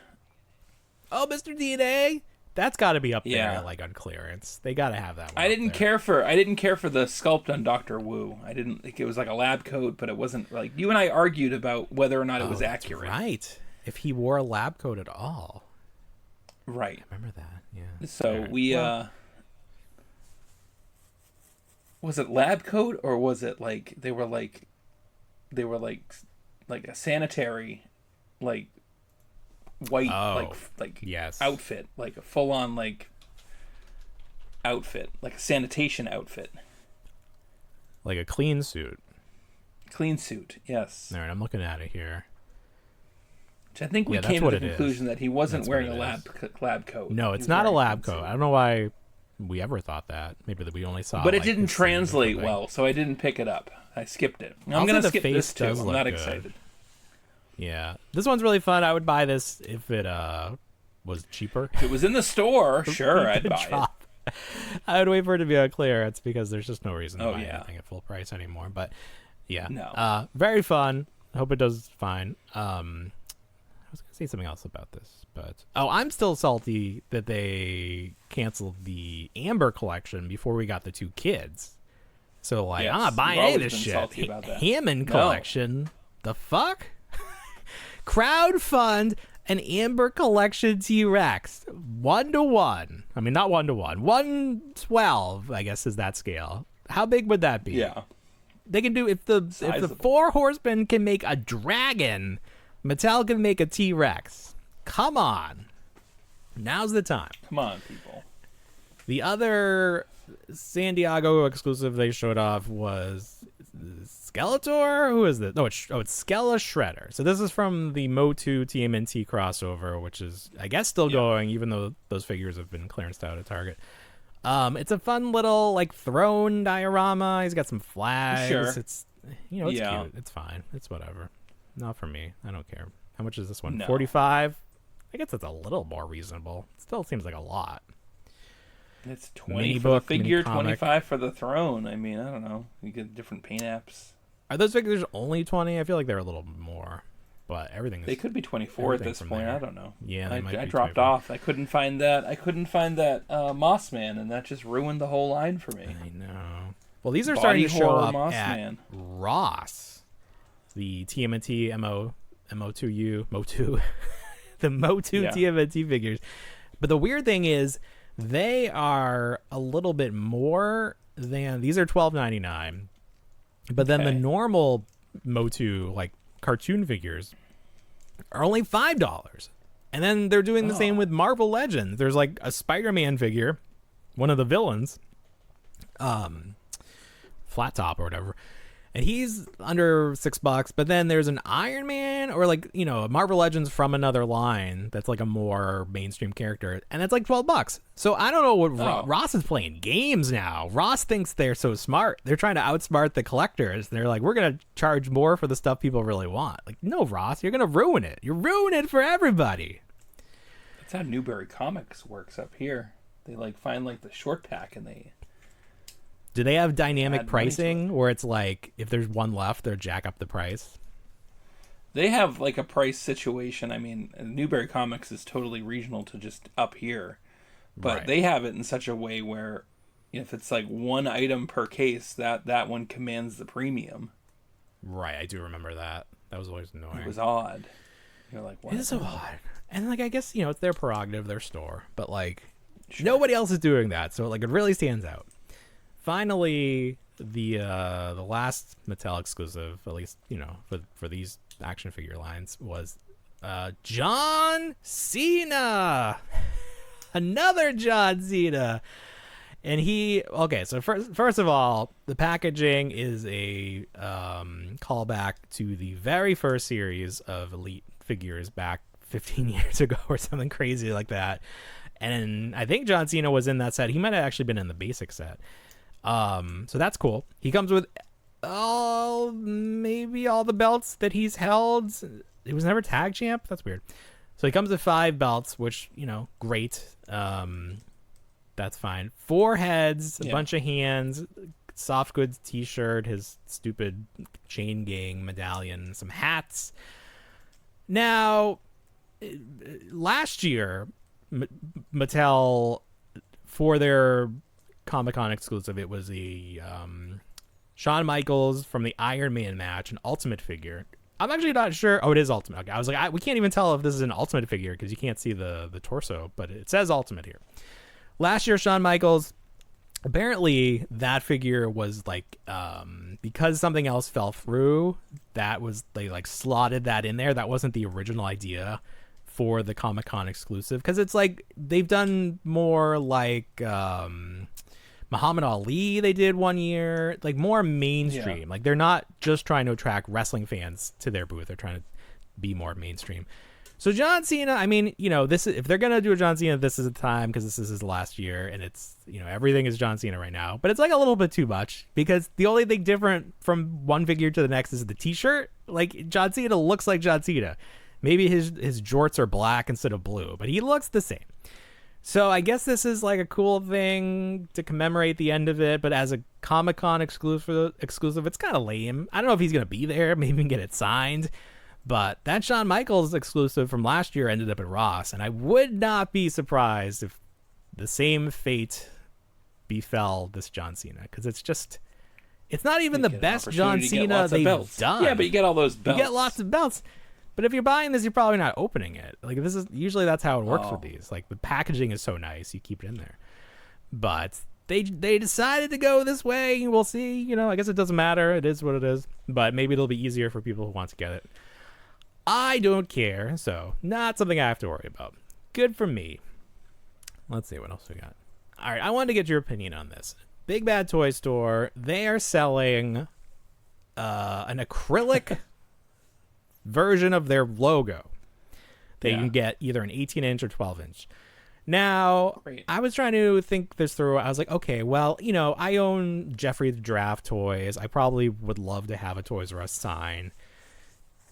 S3: Oh, Mr. DNA? That's got to be up
S5: Yeah.
S3: there, like on clearance. They got to have that one.
S5: I didn't care for the sculpt on Dr. Wu. I didn't think it was like a lab coat, but it wasn't like you and I argued about whether or not it was accurate.
S3: Right. If he wore a lab coat at all.
S5: Right.
S3: I remember that. Yeah.
S5: So we was it lab coat or was it like they were like a sanitary like white
S3: yes.
S5: outfit, like a full on like outfit, like a sanitation outfit.
S3: Like a clean suit.
S5: Clean suit, yes.
S3: All right, I'm looking at it here.
S5: Which I think we came to the conclusion that he wasn't wearing a lab coat.
S3: No, it's not a lab coat. I don't know why we ever thought that. Maybe that we only saw.
S5: But it didn't translate well, so I didn't pick it up. I skipped it. I'm going to skip this too. I'm not excited.
S3: Yeah, this one's really fun. I would buy this if it was cheaper.
S5: If it was in the store, sure, I'd buy it.
S3: I would wait for it to be on clearance because there's just no reason to buy anything at full price anymore. But yeah,
S5: no.
S3: Very fun. Hope it does fine. I was gonna say something else about this, but I'm still salty that they canceled the Amber collection before we got the 2 kids. So like, I'm not buying any of this shit. Hammond collection. The fuck? Crowdfund an Amber collection T-Rex 1-to-1. I mean, not 1-to-1. 112, I guess, is that scale. How big would that be?
S5: Yeah.
S3: They can do if the 4 horsemen can make a dragon, Mattel can make a T-Rex. Come on. Now's the time.
S5: Come on, people.
S3: The other San Diego exclusive they showed off was Skeletor? Who is this? It's Skella Shredder. So this is from the Motu TMNT crossover, which is, I guess, still going, even though those figures have been clearanced out at Target. It's a fun little, like, throne diorama. He's got some flags.
S5: Sure.
S3: It's cute. It's fine. It's whatever. Not for me. I don't care. How much is this one?
S5: No.
S3: 45? I guess that's a little more reasonable. It still seems like a lot.
S5: It's 20
S3: mini
S5: for
S3: book,
S5: the figure,
S3: mini comic.
S5: 25 for the throne. I mean, I don't know. You get different paint apps.
S3: Are those figures only 20? I feel like they're a little more, but everything is.
S5: They could be 24 at this point.
S3: There.
S5: I don't know.
S3: Yeah,
S5: I dropped off. I couldn't find that. Moss Man, and that just ruined the whole line for me.
S3: I know. Well, these are
S5: Body
S3: starting to show
S5: horror
S3: up
S5: Moss
S3: at
S5: Man.
S3: Ross. The TMNT MO2U Motu, the Motu TMNT figures. But the weird thing is, they are a little bit more than these are $12.99. But then the normal Motu, like cartoon figures, are only $5. And then they're doing the same with Marvel Legends. There's like a Spider-Man figure, one of the villains, Flat Top or whatever, and he's under $6. But then there's an Iron Man or like, a Marvel Legends from another line that's like a more mainstream character, and it's like $12. So I don't know what Ross is playing games now. Ross thinks they're so smart. They're trying to outsmart the collectors. They're like, we're gonna charge more for the stuff people really want. Like, no, Ross, you're gonna ruin it. You're ruining it for everybody.
S5: That's how Newberry Comics works up here. They like find like the short pack and they.
S3: Do they have dynamic pricing where it's like if there's one left, they'll jack up the price?
S5: They have like a price situation. I mean, Newberry Comics is totally regional to just up here, but they have it in such a way where if it's like one item per case, that one commands the premium. Right,
S3: I do remember that. That was always annoying.
S5: It was odd. You're like, what?
S3: It is so odd. And like, I guess it's their prerogative, their store, but like nobody else is doing that, so like it really stands out. Finally, the last Mattel exclusive, at least for these action figure lines, was John Cena. Another John Cena, and so first of all, the packaging is a callback to the very first series of Elite figures back 15 years ago or something crazy like that. And I think John Cena was in that set. He might have actually been in the basic set. So that's cool. He comes with maybe all the belts that he's held. He was never tag champ. That's weird. So he comes with 5 belts, which, great. That's fine. 4 heads, a bunch of hands, soft goods t-shirt, his stupid chain gang medallion, some hats. Now, last year, Mattel, for their Comic-Con exclusive, it was the Shawn Michaels from the Iron Man match, an Ultimate figure. I'm actually not sure. Oh, it is Ultimate. Okay. I was like, we can't even tell if this is an Ultimate figure because you can't see the torso, but it says Ultimate here. Last year, Shawn Michaels, apparently that figure was like, because something else fell through, they like slotted that in there. That wasn't the original idea for the Comic-Con exclusive, because it's like they've done more like Muhammad Ali they did one year, like more mainstream. Yeah. Like they're not just trying to attract wrestling fans to their booth, they're trying to be more mainstream. So John Cena, I mean, this is, if they're gonna do a John Cena, this is the time, because this is his last year, and it's, everything is John Cena right now. But it's like a little bit too much, because the only thing different from one figure to the next is the T-shirt. Like John Cena looks like John Cena. Maybe his jorts are black instead of blue, but he looks the same. So I guess this is like a cool thing to commemorate the end of it, but as a Comic-Con exclusive, it's kind of lame. I don't know if he's gonna be there. Maybe we can get it signed. But that Shawn Michaels exclusive from last year ended up at Ross, and I would not be surprised if the same fate befell this John Cena, because it's not even the best John Cena they've done.
S5: Yeah, but you get all those belts.
S3: You get lots of belts. But if you're buying this, you're probably not opening it. Like usually that's how it works with these. Like the packaging is so nice, you keep it in there. But they decided to go this way. We'll see. I guess it doesn't matter. It is what it is. But maybe it'll be easier for people who want to get it. I don't care, so not something I have to worry about. Good for me. Let's see what else we got. All right, I wanted to get your opinion on this. Big Bad Toy Store, they are selling an acrylic version of their logo that you can get either an 18-inch or 12-inch. Now, I was trying to think this through. I was like, okay, well, I own Jeffrey the Giraffe toys. I probably would love to have a Toys R Us sign.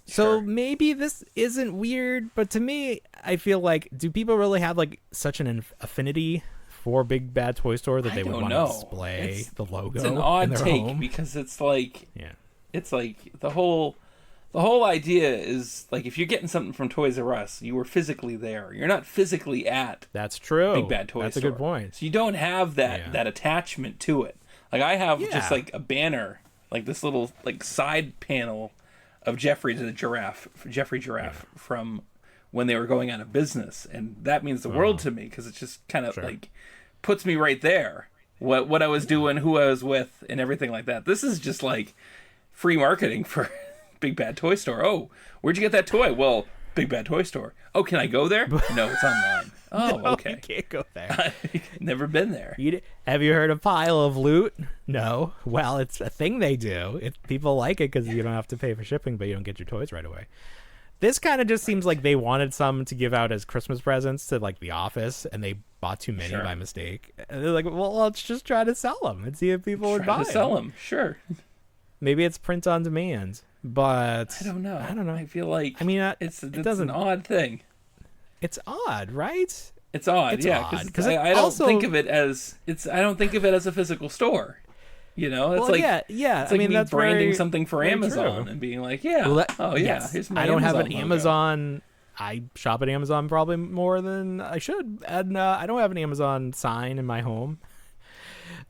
S3: So maybe this isn't weird, but to me, I feel like, do people really have like such an affinity for Big Bad Toy Store that they would want to display the logo?
S5: It's an odd take
S3: home?
S5: Because it's like, it's like the whole idea is like, if you're getting something from Toys R Us, you were physically there. You're not physically at.
S3: That's true.
S5: Big Bad Toy Store.
S3: That's a good point.
S5: So you don't have that attachment to it. Like I have just like a banner, like this little like side panel of Jeffrey Giraffe from when they were going out of business, and that means the world to me, because it just kind of like puts me right there, what I was doing, who I was with, and everything like that. This is just like free marketing for Big Bad Toy Store. Oh, where'd you get that toy? Well, Big Bad Toy Store. Oh, can I go there? No, it's online. Oh,
S3: no,
S5: okay.
S3: You can't go there.
S5: I've never been there.
S3: Have you heard of Pile of Loot? No. Well, it's a thing they do. People like it because you don't have to pay for shipping, but you don't get your toys right away. This kind of just seems like they wanted some to give out as Christmas presents to like The Office, and they bought too many by mistake. And they're like, well, let's just try to sell them and see if people would buy them.
S5: Sell them, sure.
S3: Maybe it's print on demand, but
S5: I don't know. I feel like it's
S3: an
S5: odd thing.
S3: It's odd, right?
S5: It's odd, because I don't think of it as a physical store. It's it's like me branding something for Amazon and being like, here's my
S3: I don't have an
S5: logo.
S3: Amazon. I shop at Amazon probably more than I should, and I don't have an Amazon sign in my home.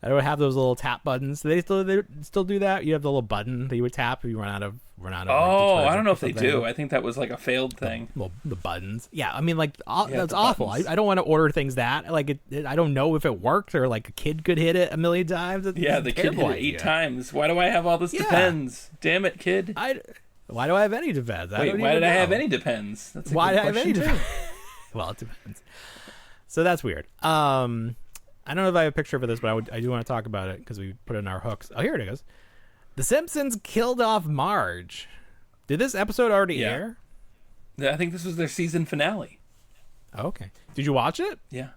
S3: I don't have those little tap buttons. They still do that. You have the little button that you would tap if you run out of.
S5: Oh, I don't know if they do. I think that was like a failed thing.
S3: The buttons. Yeah, I mean, like that's awful. I don't want to order things that like I don't know if it worked, or like a kid could hit it a million times. The
S5: kid hit it 8 times. Why do I have all this depends? Damn it, kid.
S3: Why do I have any depends?
S5: Wait, why did I have any depends? That's
S3: why did I have any depends? Well, it depends. So that's weird. I don't know if I have a picture for this, but I do want to talk about it because we put it in our hooks. Oh, here it goes. The Simpsons killed off Marge. Did this episode already air?
S5: I think this was their season finale.
S3: Okay. Did you watch it?
S5: Yeah.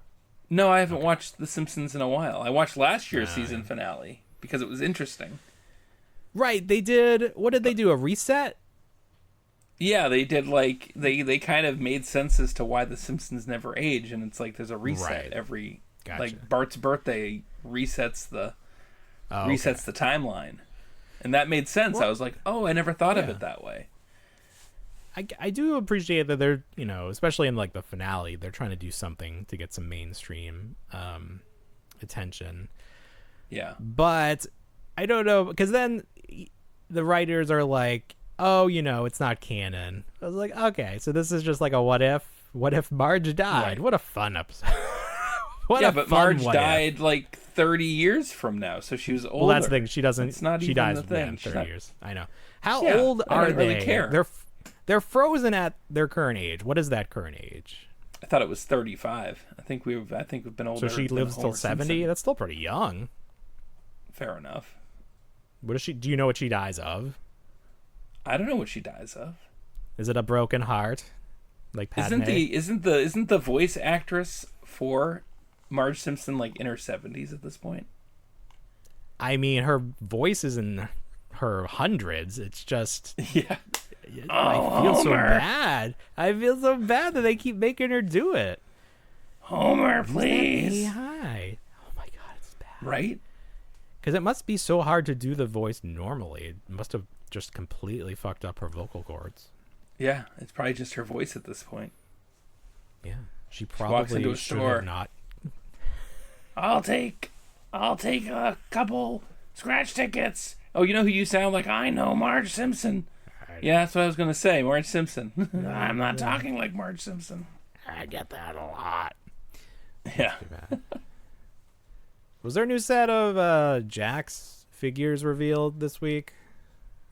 S5: No, I haven't watched The Simpsons in a while. I watched last year's season finale because it was interesting.
S3: Right. They did. What did they do? A reset?
S5: Yeah, they did. Like they kind of made sense as to why The Simpsons never age, and it's like there's a reset every. Gotcha. Like Bart's birthday resets the resets the timeline. And that made sense. I was like, oh, I never thought of it that way.
S3: I do appreciate that they're, especially in like the finale, they're trying to do something to get some mainstream attention.
S5: Yeah.
S3: But I don't know, because then the writers are like, oh, it's not canon. I was like, okay, so this is just like a what if Marge died?
S5: Right.
S3: What a fun episode.
S5: But Marge died like 30 years from now, so she was older.
S3: Well, that's the thing. She doesn't.
S5: It's not
S3: she
S5: even
S3: dies
S5: the thing.
S3: in 30 years. I know. How
S5: Yeah,
S3: old
S5: I
S3: are
S5: don't
S3: they?
S5: really care.
S3: They're frozen at their current age. What is that current age?
S5: I thought it was 35. I think we've been older.
S3: So she
S5: than
S3: lives till
S5: Homer
S3: 70.
S5: Simpson.
S3: That's still pretty young.
S5: Fair enough.
S3: What is she? Do you know what she dies of?
S5: I don't know what she dies of.
S3: Is it a broken heart? Like Padme?
S5: Isn't the voice actress for Marge Simpson like in her 70s at this point?
S3: I mean, her voice is in her hundreds. It's just
S5: Yeah.
S3: I feel so bad. I feel so bad that they keep making her do it.
S5: Homer,
S3: Hey,
S5: please.
S3: hi. Oh my god, it's bad.
S5: Right?
S3: Because it must be so hard to do the voice normally. It must have just completely fucked up her vocal cords.
S5: Yeah, it's probably just her voice at this point.
S3: Yeah, she
S5: walks
S3: probably
S5: into a
S3: should
S5: store.
S3: have not.
S5: I'll take a couple scratch tickets. Oh, you know who you sound like? I know, Marge Simpson. Yeah, that's what I was going to say, Marge Simpson. I'm not talking like Marge Simpson.
S3: I get that a lot.
S5: Yeah.
S3: Was there a new set of Jax figures revealed this week?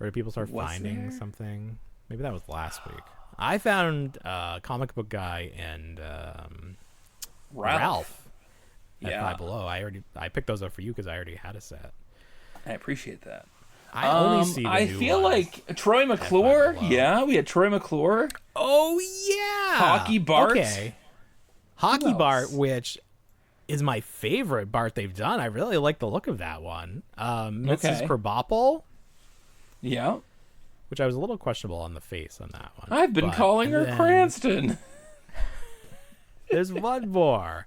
S3: Or did people start
S5: Was
S3: finding
S5: there?
S3: something? Maybe that was last week. I found Comic Book Guy and Ralph at
S5: Yeah.
S3: Five Below. I picked those up for you because I already had a set.
S5: I appreciate that.
S3: I only see the
S5: I
S3: new
S5: feel
S3: ones.
S5: like Troy McClure.
S3: Five Below.
S5: Yeah, we had Troy McClure.
S3: Oh yeah,
S5: Hockey Bart.
S3: Okay, Hockey
S5: else?
S3: Bart, which is my favorite Bart they've done. I really like the look of that one. Mrs.
S5: Okay.
S3: Krabappel,
S5: Yeah.
S3: which I was a little questionable on the face on that one.
S5: I've been
S3: But-
S5: calling her
S3: and then
S5: Cranston.
S3: There's one more.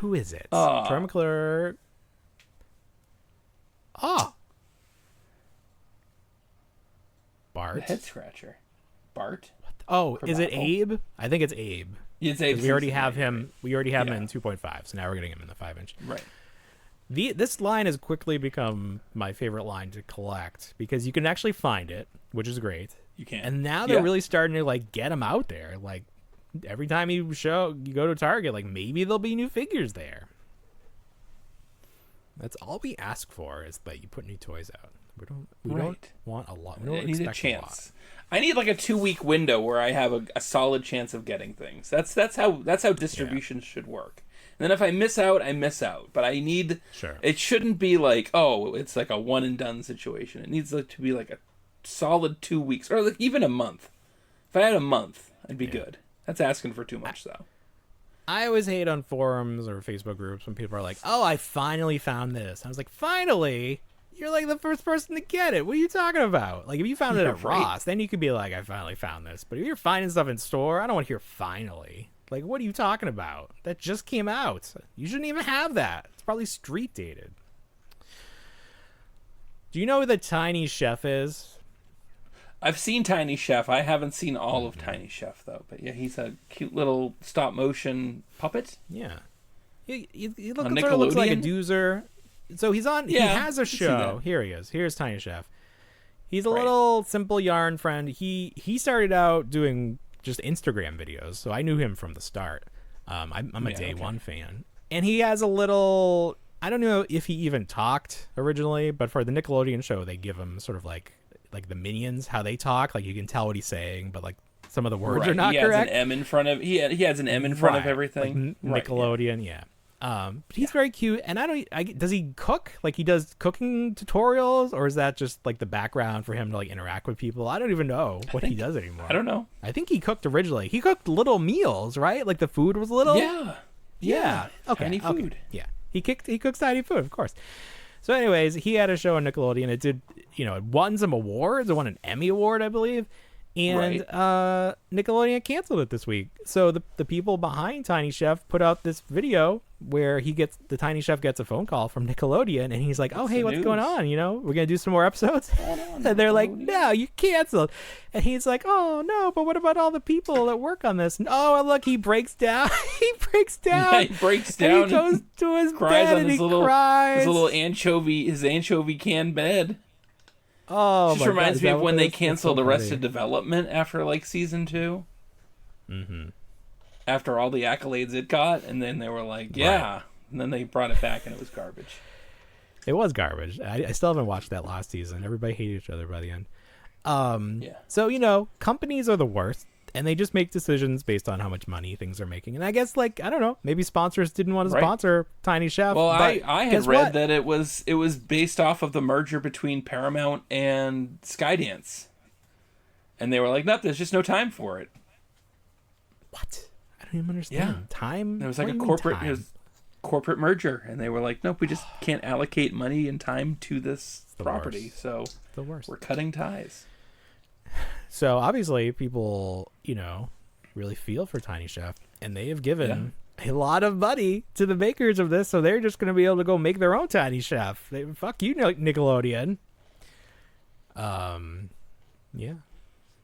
S3: Who is it? Troy McClure. Oh, Bart.
S5: Head scratcher. Bart.
S3: Oh, is it
S5: Krabappel?
S3: Abe? I think it's Abe.
S5: It's Abe
S3: 'Cause we already
S5: Simpson,
S3: have
S5: right,
S3: him. We already have him
S5: Yeah.
S3: in 2.5, so now we're getting him in the 5-inch.
S5: Right.
S3: This line has quickly become my favorite line to collect because you can actually find it, which is great.
S5: You can.
S3: And now they're
S5: Yeah.
S3: really starting to like get them out there. Like every time you go to Target, like maybe there'll be new figures there. That's all we ask for is that you put new toys out. We don't
S5: Right.
S3: want a lot. We
S5: I
S3: don't
S5: need a
S3: expect
S5: chance. I need like a 2-week window where I have a solid chance of getting things. That's how distribution should work. And then if I miss out, I miss out. But I need.
S3: Sure.
S5: It shouldn't be like, oh, it's like a one and done situation. It needs to be like a solid 2 weeks or like even a month. If I had a month, I'd be good. That's asking for too much though.
S3: I always hate on forums or Facebook groups when people are like, "Oh, I finally found this." I was like, "Finally? You're like the first person to get it. What are you talking about? Like, if you found it at
S5: Right.
S3: Ross, then you could be like, I finally found this. But if you're finding stuff in store, I don't want to hear finally. Like, what are you talking about? That just came out. You shouldn't even have that. It's probably street dated." Do you know who the Tiny Chef is?
S5: I've seen Tiny Chef. I haven't seen all of Tiny Chef though. But yeah, he's a cute little stop motion puppet.
S3: Yeah. He
S5: On
S3: sort of looks like a
S5: Nickelodeon?
S3: doozer. So he's on.
S5: Yeah,
S3: he has a
S5: I can see
S3: show.
S5: that.
S3: Here he is. Here's Tiny Chef. He's a
S5: Right.
S3: little simple yarn friend. He started out doing just Instagram videos, so I knew him from the start. I'm a
S5: Yeah,
S3: day
S5: okay.
S3: one fan, and he has a little. I don't know if he even talked originally, but for the Nickelodeon show, they give him sort of like the Minions, how they talk. Like you can tell what he's saying, but like some of the words
S5: Right.
S3: are not
S5: he
S3: correct.
S5: has an M in front of. He has an M in front of
S3: Right,
S5: everything.
S3: like Nickelodeon, yeah. But he's very cute, and does he cook? Like he does cooking tutorials, or is that just like the background for him to like interact with people? I don't even know what he does anymore.
S5: I don't know.
S3: I think he cooked originally. He cooked little meals, right? Like the food was little.
S5: Yeah.
S3: Okay.
S5: Tiny
S3: okay.
S5: food.
S3: Yeah. He cooks tiny food, of course. So, anyways, he had a show on Nickelodeon. It did, it won some awards. It won an Emmy award, I believe. And Nickelodeon canceled it this week. So the people behind Tiny Chef put out this video where the Tiny Chef gets a phone call from Nickelodeon, and he's like, "Oh, hey, what's going on? You know, we're gonna do some more episodes." And they're like, "No, you canceled." And he's like, "Oh no, but what about all the people that work on this?" And, oh, and look, he breaks down. He breaks down.
S5: Yeah, he breaks down.
S3: And he goes to his
S5: cries
S3: bed
S5: on
S3: and
S5: his
S3: he
S5: little
S3: cries.
S5: his anchovy can bed.
S3: Oh,
S5: Just reminds me of when they canceled
S3: so
S5: Arrested Development after like season 2.
S3: Mm-hmm.
S5: After all the accolades it got, and then they were like, yeah. Right. And then they brought it back, and it was garbage.
S3: It was garbage. I still haven't watched that last season. Everybody hated each other by the end. Yeah. So, you know, companies are the worst, and they just make decisions based on how much money things are making. And I guess, like, I don't know, maybe sponsors didn't want to sponsor Tiny Chef.
S5: Well, I had read that it was based off of the merger between Paramount and Skydance. And they were like, nope, there's just no time for it.
S3: What? I don't even understand. Yeah. Time?
S5: It was like a corporate merger, and they were like, nope, we just can't allocate money and time to this property.
S3: Worst.
S5: So
S3: the worst.
S5: We're cutting ties.
S3: So obviously people, you know, really feel for Tiny Chef, and they have given a lot of money to the makers of this, so they're just going to be able to go make their own Tiny Chef. Fuck you, Nickelodeon. Yeah,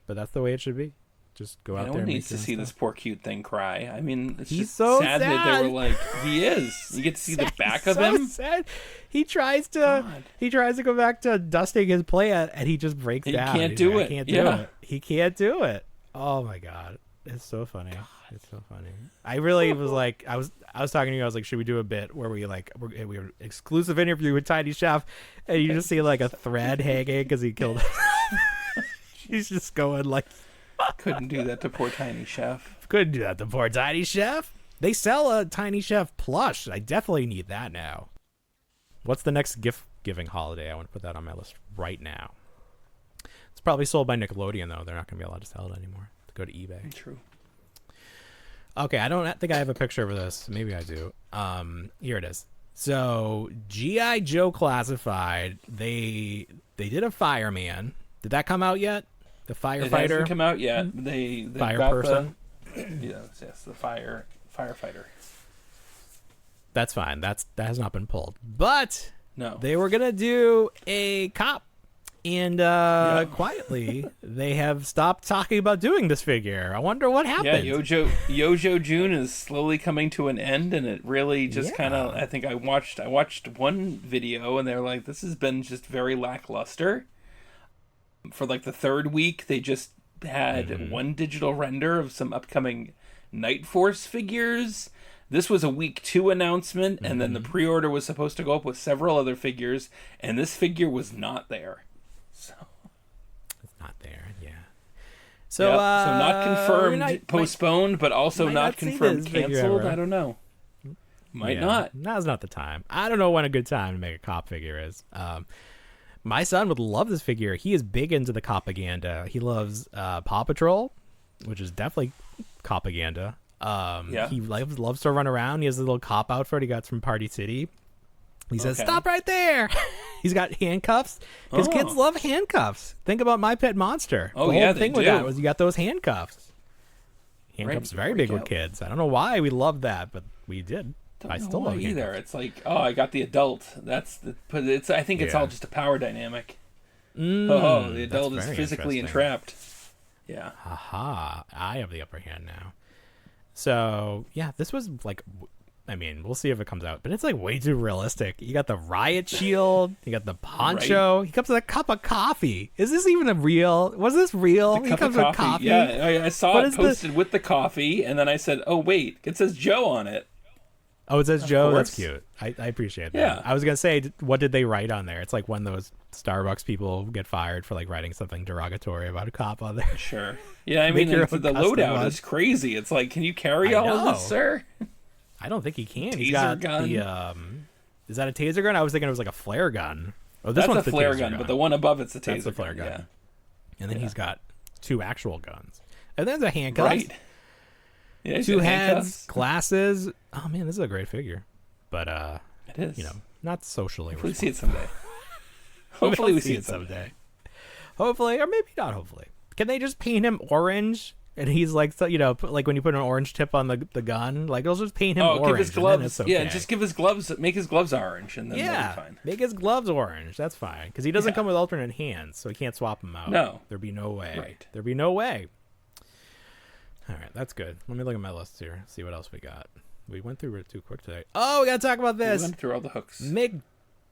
S3: but that's the way it should be. Just go out there.
S5: No one
S3: and
S5: needs to see this poor cute thing cry. I mean, it's
S3: He's
S5: just
S3: so
S5: sad that they were like, he is. You get to see the back of him.
S3: Sad. He tries to go back to dusting his plant, and he just breaks down.
S5: He can't do it.
S3: He can't do it. Oh my god, it's so funny. It's so funny. I really was like, I was talking to you. I was like, should we do a bit where we were exclusive interview with Tiny Chef, and you just see like a thread hanging because he killed. He's just going like.
S5: Couldn't do that to poor Tiny Chef.
S3: Couldn't do that to poor Tiny Chef. They sell a Tiny Chef plush. I definitely need that now. What's the next gift giving holiday? I want to put that on my list right now. It's probably sold by Nickelodeon, though. They're not going to be allowed to sell it anymore. Go to eBay.
S5: True.
S3: Okay, I don't think I have a picture of this. Maybe I do. Here it is. So, G.I. Joe Classified, they did a fireman. Did that come out yet? The firefighter? It hasn't
S5: come out yet. They
S3: fire
S5: got
S3: person?
S5: Yes, the firefighter.
S3: That's fine. That has not been pulled. But
S5: no,
S3: they were going to do a cop. And quietly, they have stopped talking about doing this figure. I wonder what happened.
S5: Yeah, Yojo June is slowly coming to an end, and it really just kind of. I think I watched one video, and they're like, "This has been just very lackluster." For like the third week, they just had one digital render of some upcoming Night Force figures. This was a week 2 announcement, and then the pre-order was supposed to go up with several other figures, and this figure was not there. So
S3: it's not there, yeah. So,
S5: so not confirmed, postponed, but also not confirmed, canceled. I don't know. Might not.
S3: Now's not the time. I don't know when a good time to make a cop figure is. My son would love this figure. He is big into the copaganda. He loves Paw Patrol, which is definitely copaganda. He loves to run around. He has a little cop outfit he got from Party City. He says, "Stop right there." He's got handcuffs because kids love handcuffs. Think about My Pet Monster.
S5: Oh,
S3: the whole thing with that was you got those handcuffs. Handcuffs very big with kids. I don't know why we loved that, but we did. I still love
S5: either.
S3: handcuffs.
S5: It's like, I got the adult. I think it's all just a power dynamic. The adult is physically entrapped. Yeah.
S3: Haha. I have the upper hand now. So yeah, this was like. I mean, we'll see if it comes out, but it's like way too realistic. You got the riot shield, you got the poncho. Right. He comes with a cup of coffee. Is this even Was this real?
S5: He comes with coffee. Yeah, I saw it posted with the coffee, and then I said, "Oh wait, it says Joe on it."
S3: Oh, it says Joe. That's cute. I appreciate that.
S5: Yeah.
S3: I was gonna say, what did they write on there? It's like when those Starbucks people get fired for like writing something derogatory about a cop on there.
S5: Sure. Yeah, I mean, the loadout is crazy. It's like, can you carry all of this, sir?
S3: I don't think he can.
S5: He's got gun.
S3: Is that a taser gun? I was thinking it was like a flare gun. Oh,
S5: this one's a flare gun, but the one above it's a taser.
S3: That's the flare gun. Yeah. And then he's got 2 actual guns. And then there's a handcuff.
S5: Right. Yeah,
S3: 2 heads, glasses. Oh man, this is a great figure. But
S5: it is.
S3: You know, not socially.
S5: Hopefully we see it someday. Hopefully we see it someday.
S3: Hopefully, or maybe not hopefully. can they just paint him orange? And he's like, so, like when you put an orange tip on the gun, like they'll just paint him orange.
S5: Give his gloves.
S3: And then it's okay.
S5: Yeah, just give his gloves. Make his gloves orange, and then they'll be fine.
S3: Make his gloves orange. That's fine because he doesn't come with alternate hands, so he can't swap them out.
S5: No,
S3: there'd be no way.
S5: Right.
S3: There'd be no way. All right, that's good. Let me look at my list here. See what else we got. We went through it too quick today. Oh, we gotta talk about this.
S5: We went through all the hooks.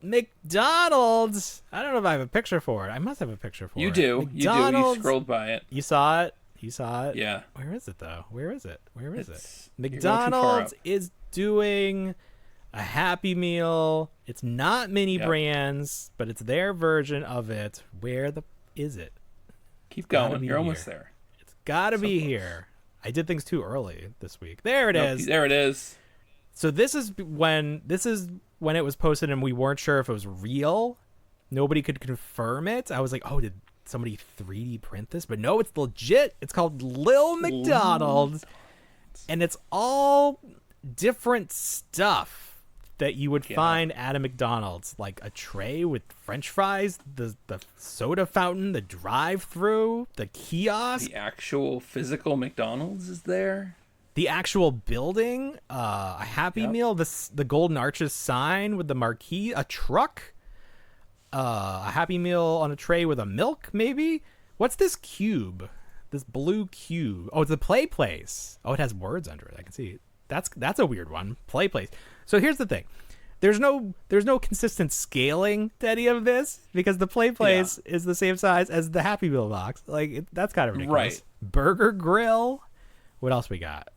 S3: McDonald's. I don't know if I have a picture for it. I must have a picture for it.
S5: You do. You scrolled by it.
S3: You saw it. You saw it?
S5: Yeah.
S3: Where is it, though? Where is it?
S5: It's,
S3: McDonald's is doing a Happy Meal. It's not mini brands, but it's their version of it. Where is it?
S5: Keep going. You're almost there.
S3: It's got to be here. I did things too early this week. There it is.
S5: There it is.
S3: So this is when it was posted and we weren't sure if it was real. Nobody could confirm it. I was like, oh, did somebody 3D print this? But no, it's legit. It's called Lil McDonald's, and it's all different stuff that you would find at a McDonald's, like a tray with French fries, the soda fountain, the drive-through, the kiosk.
S5: The actual physical McDonald's is there.
S3: The actual building, a Happy Meal, the Golden Arches sign with the marquee, a truck. A Happy Meal on a tray with a milk, maybe? What's this cube? This blue cube. Oh, it's a play place. Oh, it has words under it. I can see it. That's a weird one. Play place. So here's the thing. There's no consistent scaling to any of this because the play place is the same size as the Happy Meal box. Like that's kind of ridiculous. Right. Burger Grill. What else we got?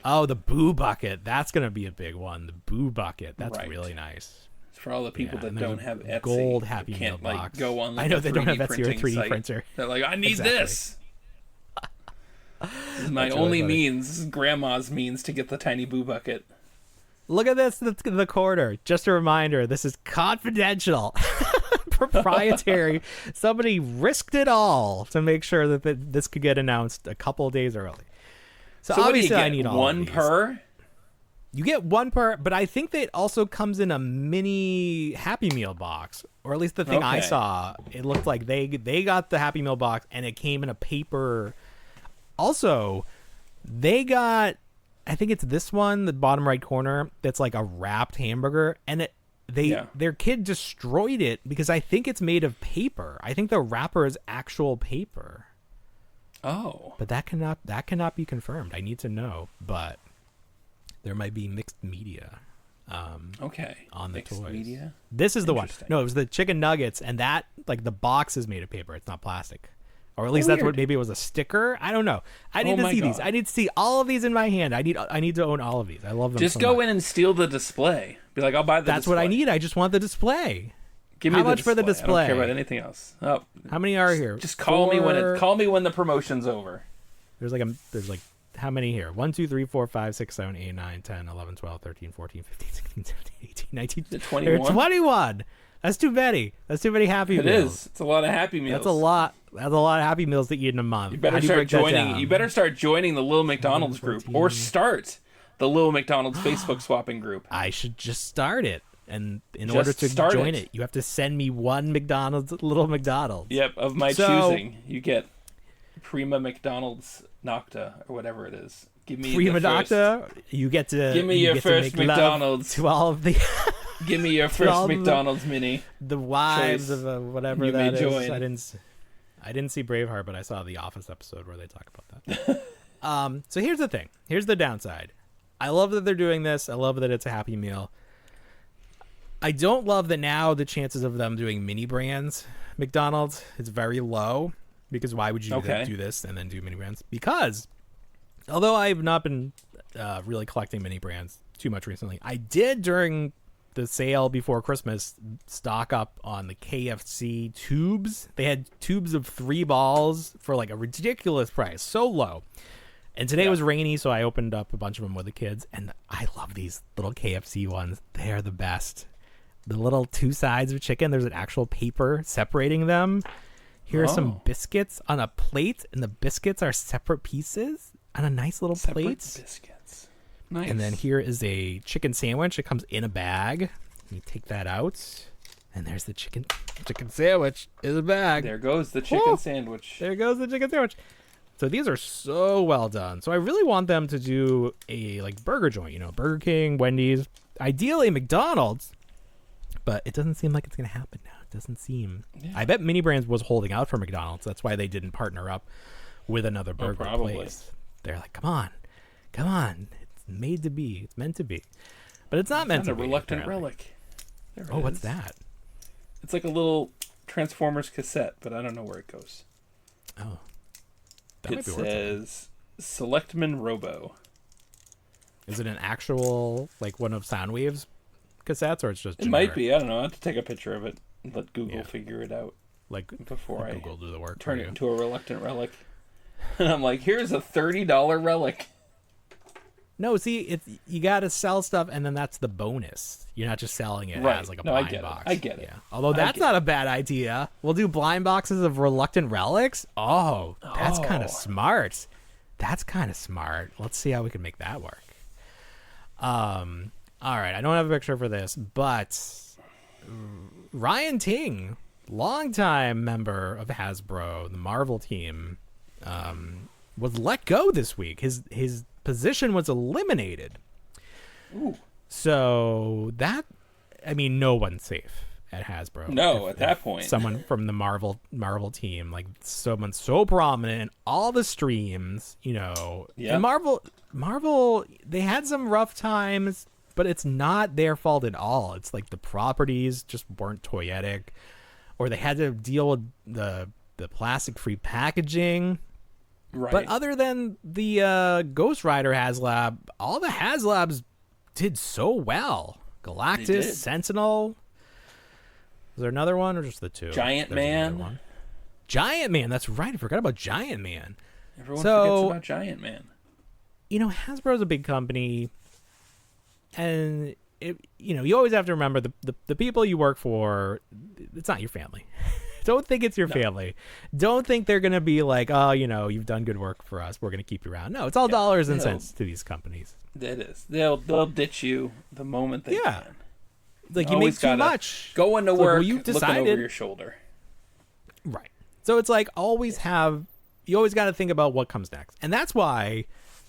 S3: Oh, the Boo Bucket. That's gonna be a big one. The Boo Bucket. That's really nice.
S5: For all the people that don't have Etsy,
S3: gold Happy Meal
S5: can't
S3: box.
S5: Go on.
S3: I know they don't have Etsy or 3D
S5: site.
S3: printer.
S5: They're like, I need this. This is my only means. This is Grandma's means to get the tiny Boo Bucket.
S3: Look at this, the corner. Just a reminder, this is confidential, proprietary. Somebody risked it all to make sure that this could get announced a couple of days early. So obviously, I need all
S5: one per.
S3: You get one per, but I think that it also comes in a mini Happy Meal box, or at least the thing I saw. It looked like they got the Happy Meal box, and it came in a paper. Also, they got, I think it's this one, the bottom right corner, that's like a wrapped hamburger, and their kid destroyed it because I think it's made of paper. I think the wrapper is actual paper.
S5: Oh,
S3: but that cannot be confirmed. I need to know, but. There might be mixed media on the
S5: mixed
S3: toys.
S5: Media?
S3: This is the one. No, it was the chicken nuggets, and that, like, the box is made of paper. It's not plastic. Or at least that's what, maybe it was a sticker. I don't know. I need to see these. I need to see all of these in my hand. I need to own all of these. I love them
S5: Just
S3: so
S5: go
S3: much.
S5: in and steal the display. Be like, I'll buy the display.
S3: That's what I need. I just want the display.
S5: Give me
S3: How much for the display?
S5: I don't care about anything else. Oh,
S3: how many are here?
S5: Just call me when the promotion's over.
S3: There's like how many here? 1, 2, 3, 4, 5, 6, 7, 8, 9, 10, 11, 12, 13, 14, 15, 16, 17, 18, 19,
S5: 21.
S3: 21. That's too many. That's too many Happy Meals.
S5: It is. It's a lot of Happy Meals.
S3: That's a lot. That's a lot of Happy Meals to eat in a month.
S5: You better start joining. You better start joining the Little McDonald's group, or start the Little McDonald's Facebook swapping group.
S3: I should just start it, and in order to join it, you have to send me one Little McDonald's.
S5: Yep, of my choosing. You get Prima McDonald's Nocta or whatever it is. Give me
S3: Prima Nocta. You get to
S5: give me your first McDonald's
S3: to all of the.
S5: Give me your first McDonald's mini.
S3: The wives of whatever
S5: you
S3: that is.
S5: Join.
S3: I didn't see Braveheart, but I saw the Office episode where they talk about that. So here's the thing. Here's the downside. I love that they're doing this. I love that it's a Happy Meal. I don't love that now the chances of them doing mini brands McDonald's is very low, because why would you do this and then do mini brands? Because although I've not been really collecting mini brands too much recently, I did during the sale before Christmas stock up on the KFC tubes. They had tubes of 3 balls for like a ridiculous price, so low. And today was rainy, so I opened up a bunch of them with the kids, and I love these little KFC ones. They are the best. The little 2 sides of chicken, there's an actual paper separating them. Here are some biscuits on a plate, and the biscuits are separate pieces on a nice little plate.
S5: Biscuits. Nice.
S3: And then here is a chicken sandwich. It comes in a bag. You take that out. And there's the chicken sandwich in the bag.
S5: There goes the chicken sandwich.
S3: There goes the chicken sandwich. So these are so well done. So I really want them to do a like burger joint, Burger King, Wendy's, ideally McDonald's, but it doesn't seem like it's going to happen now. It doesn't seem. Yeah. I bet Mini Brands was holding out for McDonald's. That's why they didn't partner up with another burger place. They're like, come on. It's made to be. It's meant to be. But it's not meant to be.
S5: A reluctant
S3: apparently.
S5: relic.
S3: What's that?
S5: It's like a little Transformers cassette, but I don't know where it goes.
S3: Oh.
S5: It says Selectman Robo.
S3: Is it an actual, like, one of Soundwave's cassettes, or it's just generic?
S5: It might be. I don't know. I have to take a picture of it and let Google figure it out.
S3: Like,
S5: before I
S3: Google do the work
S5: turn it into a reluctant relic. And I'm like, here's a $30 relic.
S3: No, see, you got to sell stuff, and then that's the bonus. You're not just selling it as like a blind box.
S5: I get it.
S3: Yeah. Although that's not a bad idea. We'll do blind boxes of reluctant relics. Oh, that's kind of smart. That's kind of smart. Let's see how we can make that work. All right, I don't have a picture for this, but Ryan Ting, longtime member of Hasbro, the Marvel team, was let go this week. His position was eliminated. Ooh. So no one's safe at Hasbro.
S5: No, at that point.
S3: Someone from the Marvel team, like someone so prominent in all the streams, Yep. And Marvel, they had some rough times, but it's not their fault at all. It's like the properties just weren't toyetic, or they had to deal with the plastic-free packaging.
S5: Right.
S3: But other than the Ghost Rider HasLab, all the HasLabs did so well. Galactus, Sentinel. Was there another one or just the two?
S5: Giant Man.
S3: Giant Man, that's right. I forgot about Giant Man.
S5: Everyone forgets about Giant Man.
S3: Hasbro's a big company, and you always have to remember the people you work for, it's not your family. Don't think it's your family. Don't think they're going to be like, oh, you've done good work for us, we're going to keep you around. No, it's all dollars and cents to these companies.
S5: It is. They'll ditch you the moment they can.
S3: Like, you make too much.
S5: Go into work,
S3: well, you decided,
S5: looking over your shoulder.
S3: Right. So it's like you always got to think about what comes next. And that's why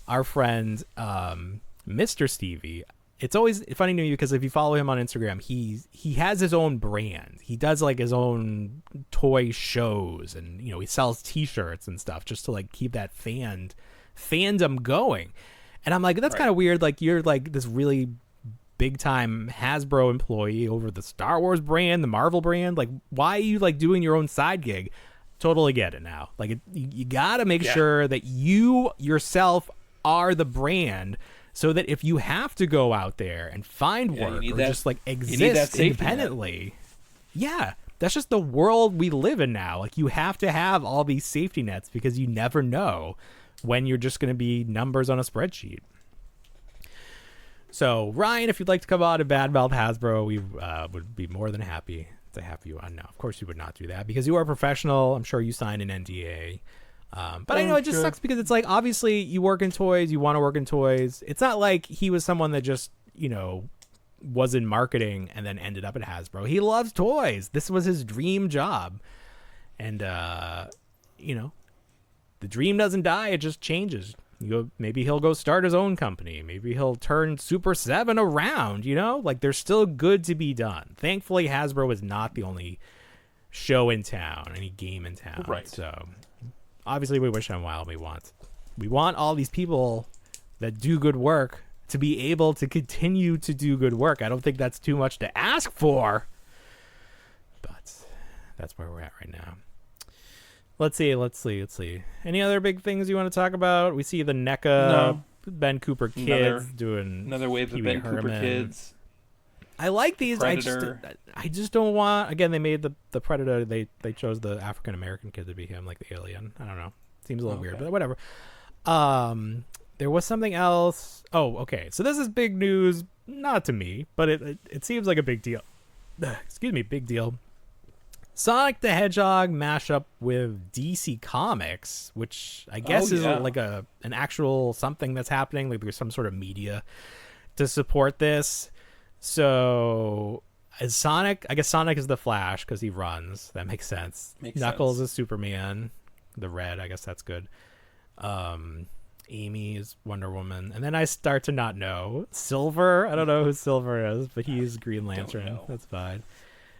S3: our friend Mr. Stevie, it's always funny to me because if you follow him on Instagram, he has his own brand. He does like his own toy shows, and he sells T-shirts and stuff just to like keep that fandom going. And I'm like, that's kind of weird. Like, you're like this really big time Hasbro employee over the Star Wars brand, the Marvel brand. Like, why are you like doing your own side gig? Totally get it now. Like, you got to make sure that you yourself are the brand, so that if you have to go out there and find work or just like exist independently, that's just the world we live in now. Like, you have to have all these safety nets because you never know when you're just going to be numbers on a spreadsheet. So, Ryan, if you'd like to come on and badmouth Hasbro, we would be more than happy to have you on. No, of course you would not do that because you are a professional. I'm sure you signed an NDA. But I know it just sucks because it's like, obviously you work in toys, you want to work in toys. It's not like he was someone that just, was in marketing and then ended up at Hasbro. He loves toys. This was his dream job. And, the dream doesn't die. It just changes. Maybe he'll go start his own company. Maybe he'll turn Super 7 around, like there's still good to be done. Thankfully, Hasbro is not the only show in town, any game in town.
S5: Right.
S3: So obviously we wish him well. We want all these people that do good work to be able to continue to do good work. I don't think that's too much to ask for, but that's where we're at right now. Let's see. Any other big things you want to talk about? We see the NECA Ben Cooper kids doing
S5: another wave of Ben Cooper kids.
S3: I like these.
S5: Predator.
S3: I just don't want. Again, they made the Predator. They chose the African American kid to be him, like the alien. I don't know. Seems a little weird, but whatever. There was something else. Oh, okay. So this is big news, not to me, but it seems like a big deal. Excuse me, big deal. Sonic the Hedgehog mashup with DC Comics, which I guess is like an actual something that's happening. Like there's some sort of media to support this. So Is Sonic? I guess Sonic is the Flash because he runs. That makes sense. Knuckles is Superman. The red, I guess that's good. Amy is Wonder Woman, and then I start to not know. Silver, I don't know who Silver is, but he's Green Lantern. That's fine.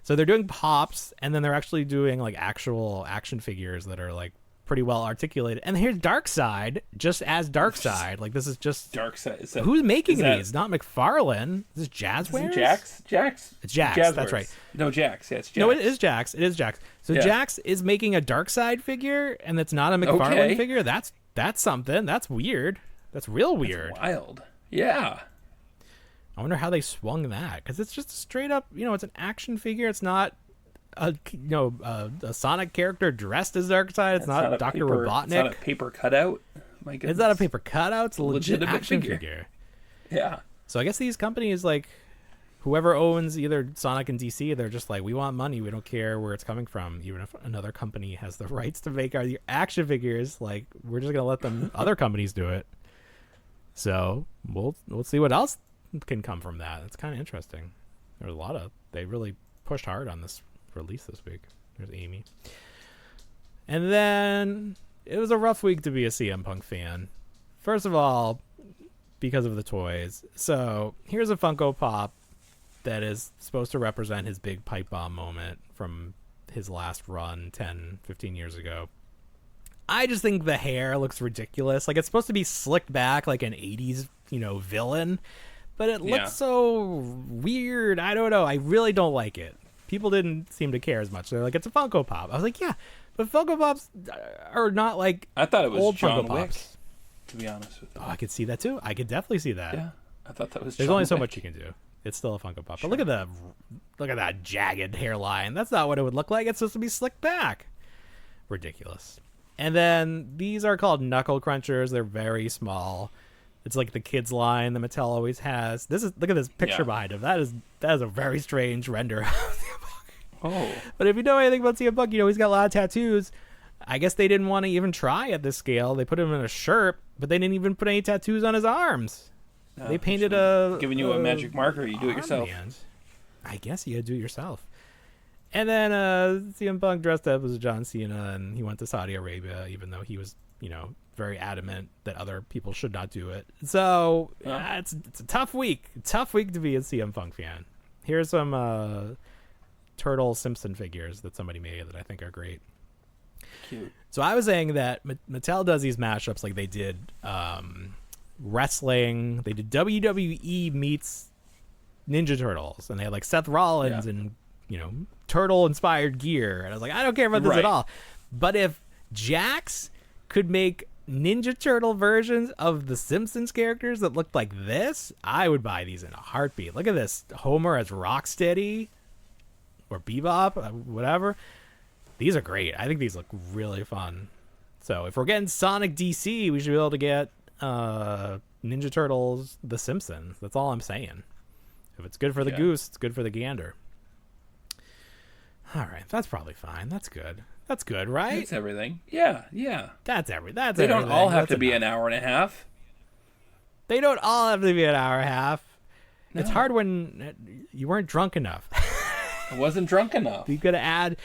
S3: So they're doing pops, and then they're actually doing like actual action figures that are like pretty well articulated. And here's Darkseid, just as Darkseid. Like this is just
S5: Darkseid.
S3: Who's making these? Not McFarlane. Is this Jazzwares?
S5: Jax.
S3: It's Jax. That's right.
S5: No, Jax. Yeah, it's Jax.
S3: No, it is Jax. It is Jax. So Jax is making a Darkseid figure, and that's not a McFarlane figure. That's something. That's weird. That's real weird.
S5: That's wild. Yeah.
S3: I wonder how they swung that, because it's just a straight up, it's an action figure. It's not a Sonic character dressed as Darkseid. It's not Dr. Robotnik. It's
S5: not a paper cutout. My goodness.
S3: It's not a paper cutout. It's a legit action figure.
S5: Yeah.
S3: So I guess these companies, like, whoever owns either Sonic and DC, they're just like, we want money. We don't care where it's coming from. Even if another company has the rights to make our action figures, like, we're just gonna let them other companies do it. So we'll see what else can come from that. It's kind of interesting. There's they really pushed hard on this release this week. There's Amy. And then it was a rough week to be a CM Punk fan. First of all, because of the toys. So here's a Funko Pop that is supposed to represent his big pipe bomb moment from his last run 10, 15 years ago. I just think the hair looks ridiculous. Like, it's supposed to be slicked back like an 80s, villain, but it looks so weird. I don't know. I really don't like it. People didn't seem to care as much. They're like, it's a Funko Pop. I was like, yeah, but Funko Pops are not like
S5: I thought it was
S3: old
S5: John
S3: Funko
S5: Wick,
S3: Pops.
S5: to be honest with you.
S3: Oh, I could see that too. I could definitely see that.
S5: Yeah, I thought that was
S3: There's
S5: John
S3: only so
S5: Wick.
S3: much you can do. It's still a Funko Pop. But look at that jagged hairline. That's not what it would look like. It's supposed to be slicked back. Ridiculous. And then these are called Knuckle Crunchers. They're very small. It's like the kids line that Mattel always has. Look at this picture behind him. That is a very strange render of CM Punk.
S5: Oh.
S3: But if you know anything about CM Punk, he's got a lot of tattoos. I guess they didn't want to even try at this scale. They put him in a shirt, but they didn't even put any tattoos on his arms.
S5: No,
S3: they painted
S5: giving you a magic marker. You do it yourself.
S3: I guess you gotta do it yourself. And then CM Punk dressed up as John Cena, and he went to Saudi Arabia, even though he was, very adamant that other people should not do it. So it's a tough week. Tough week to be a CM Punk fan. Here's some Turtle Simpson figures that somebody made that I think are great.
S5: Cute.
S3: So I was saying that Mattel does these mashups like they did wrestling. They did WWE meets Ninja Turtles, and they had like Seth Rollins and turtle inspired gear. And I was like, I don't care about this at all. But if Jax could make Ninja Turtle versions of the Simpsons characters that looked like this, I would buy these in a heartbeat. Look at this. Homer as Rocksteady or Bebop, whatever. These are great. I think these look really fun. So if we're getting Sonic DC, we should be able to get Ninja Turtles, The Simpsons. That's all I'm saying. If it's good for the goose, it's good for the gander. All right, that's probably fine. That's good. That's good, right?
S5: That's everything. Yeah.
S3: That's
S5: They
S3: everything.
S5: don't all have
S3: That's
S5: to be
S3: enough.
S5: an hour and a half.
S3: They don't all have to be an hour and a half.
S5: No.
S3: It's hard when you weren't drunk enough.
S5: I wasn't drunk enough.
S3: You gotta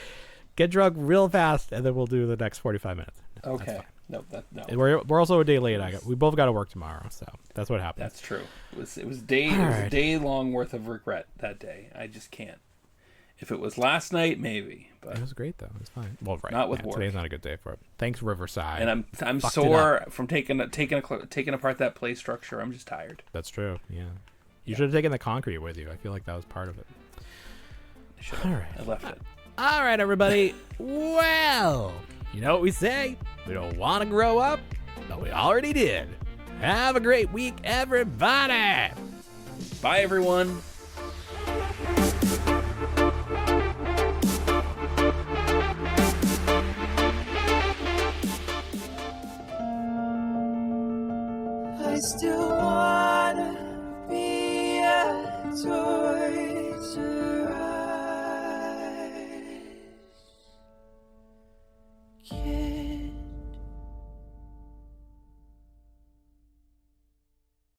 S3: get drunk real fast, and then we'll do the next 45 minutes.
S5: Okay. No.
S3: We're also a day late. We both got to work tomorrow, so that's what happened.
S5: That's true. It was a day long worth of regret that day. I just can't. If it was last night, maybe. But
S3: It was great though. It was fine. Well, right.
S5: Not with work.
S3: Today's not a good day for it. Thanks, Riverside.
S5: And I'm sore from taking apart that play structure. I'm just tired.
S3: That's true. Yeah. You should have taken the concrete with you. I feel like that was part of it.
S5: I should have.
S3: All right.
S5: I left it.
S3: All right, everybody. Well, you know what we say? We don't want to grow up, but we already did. Have a great week, everybody.
S5: Bye, everyone.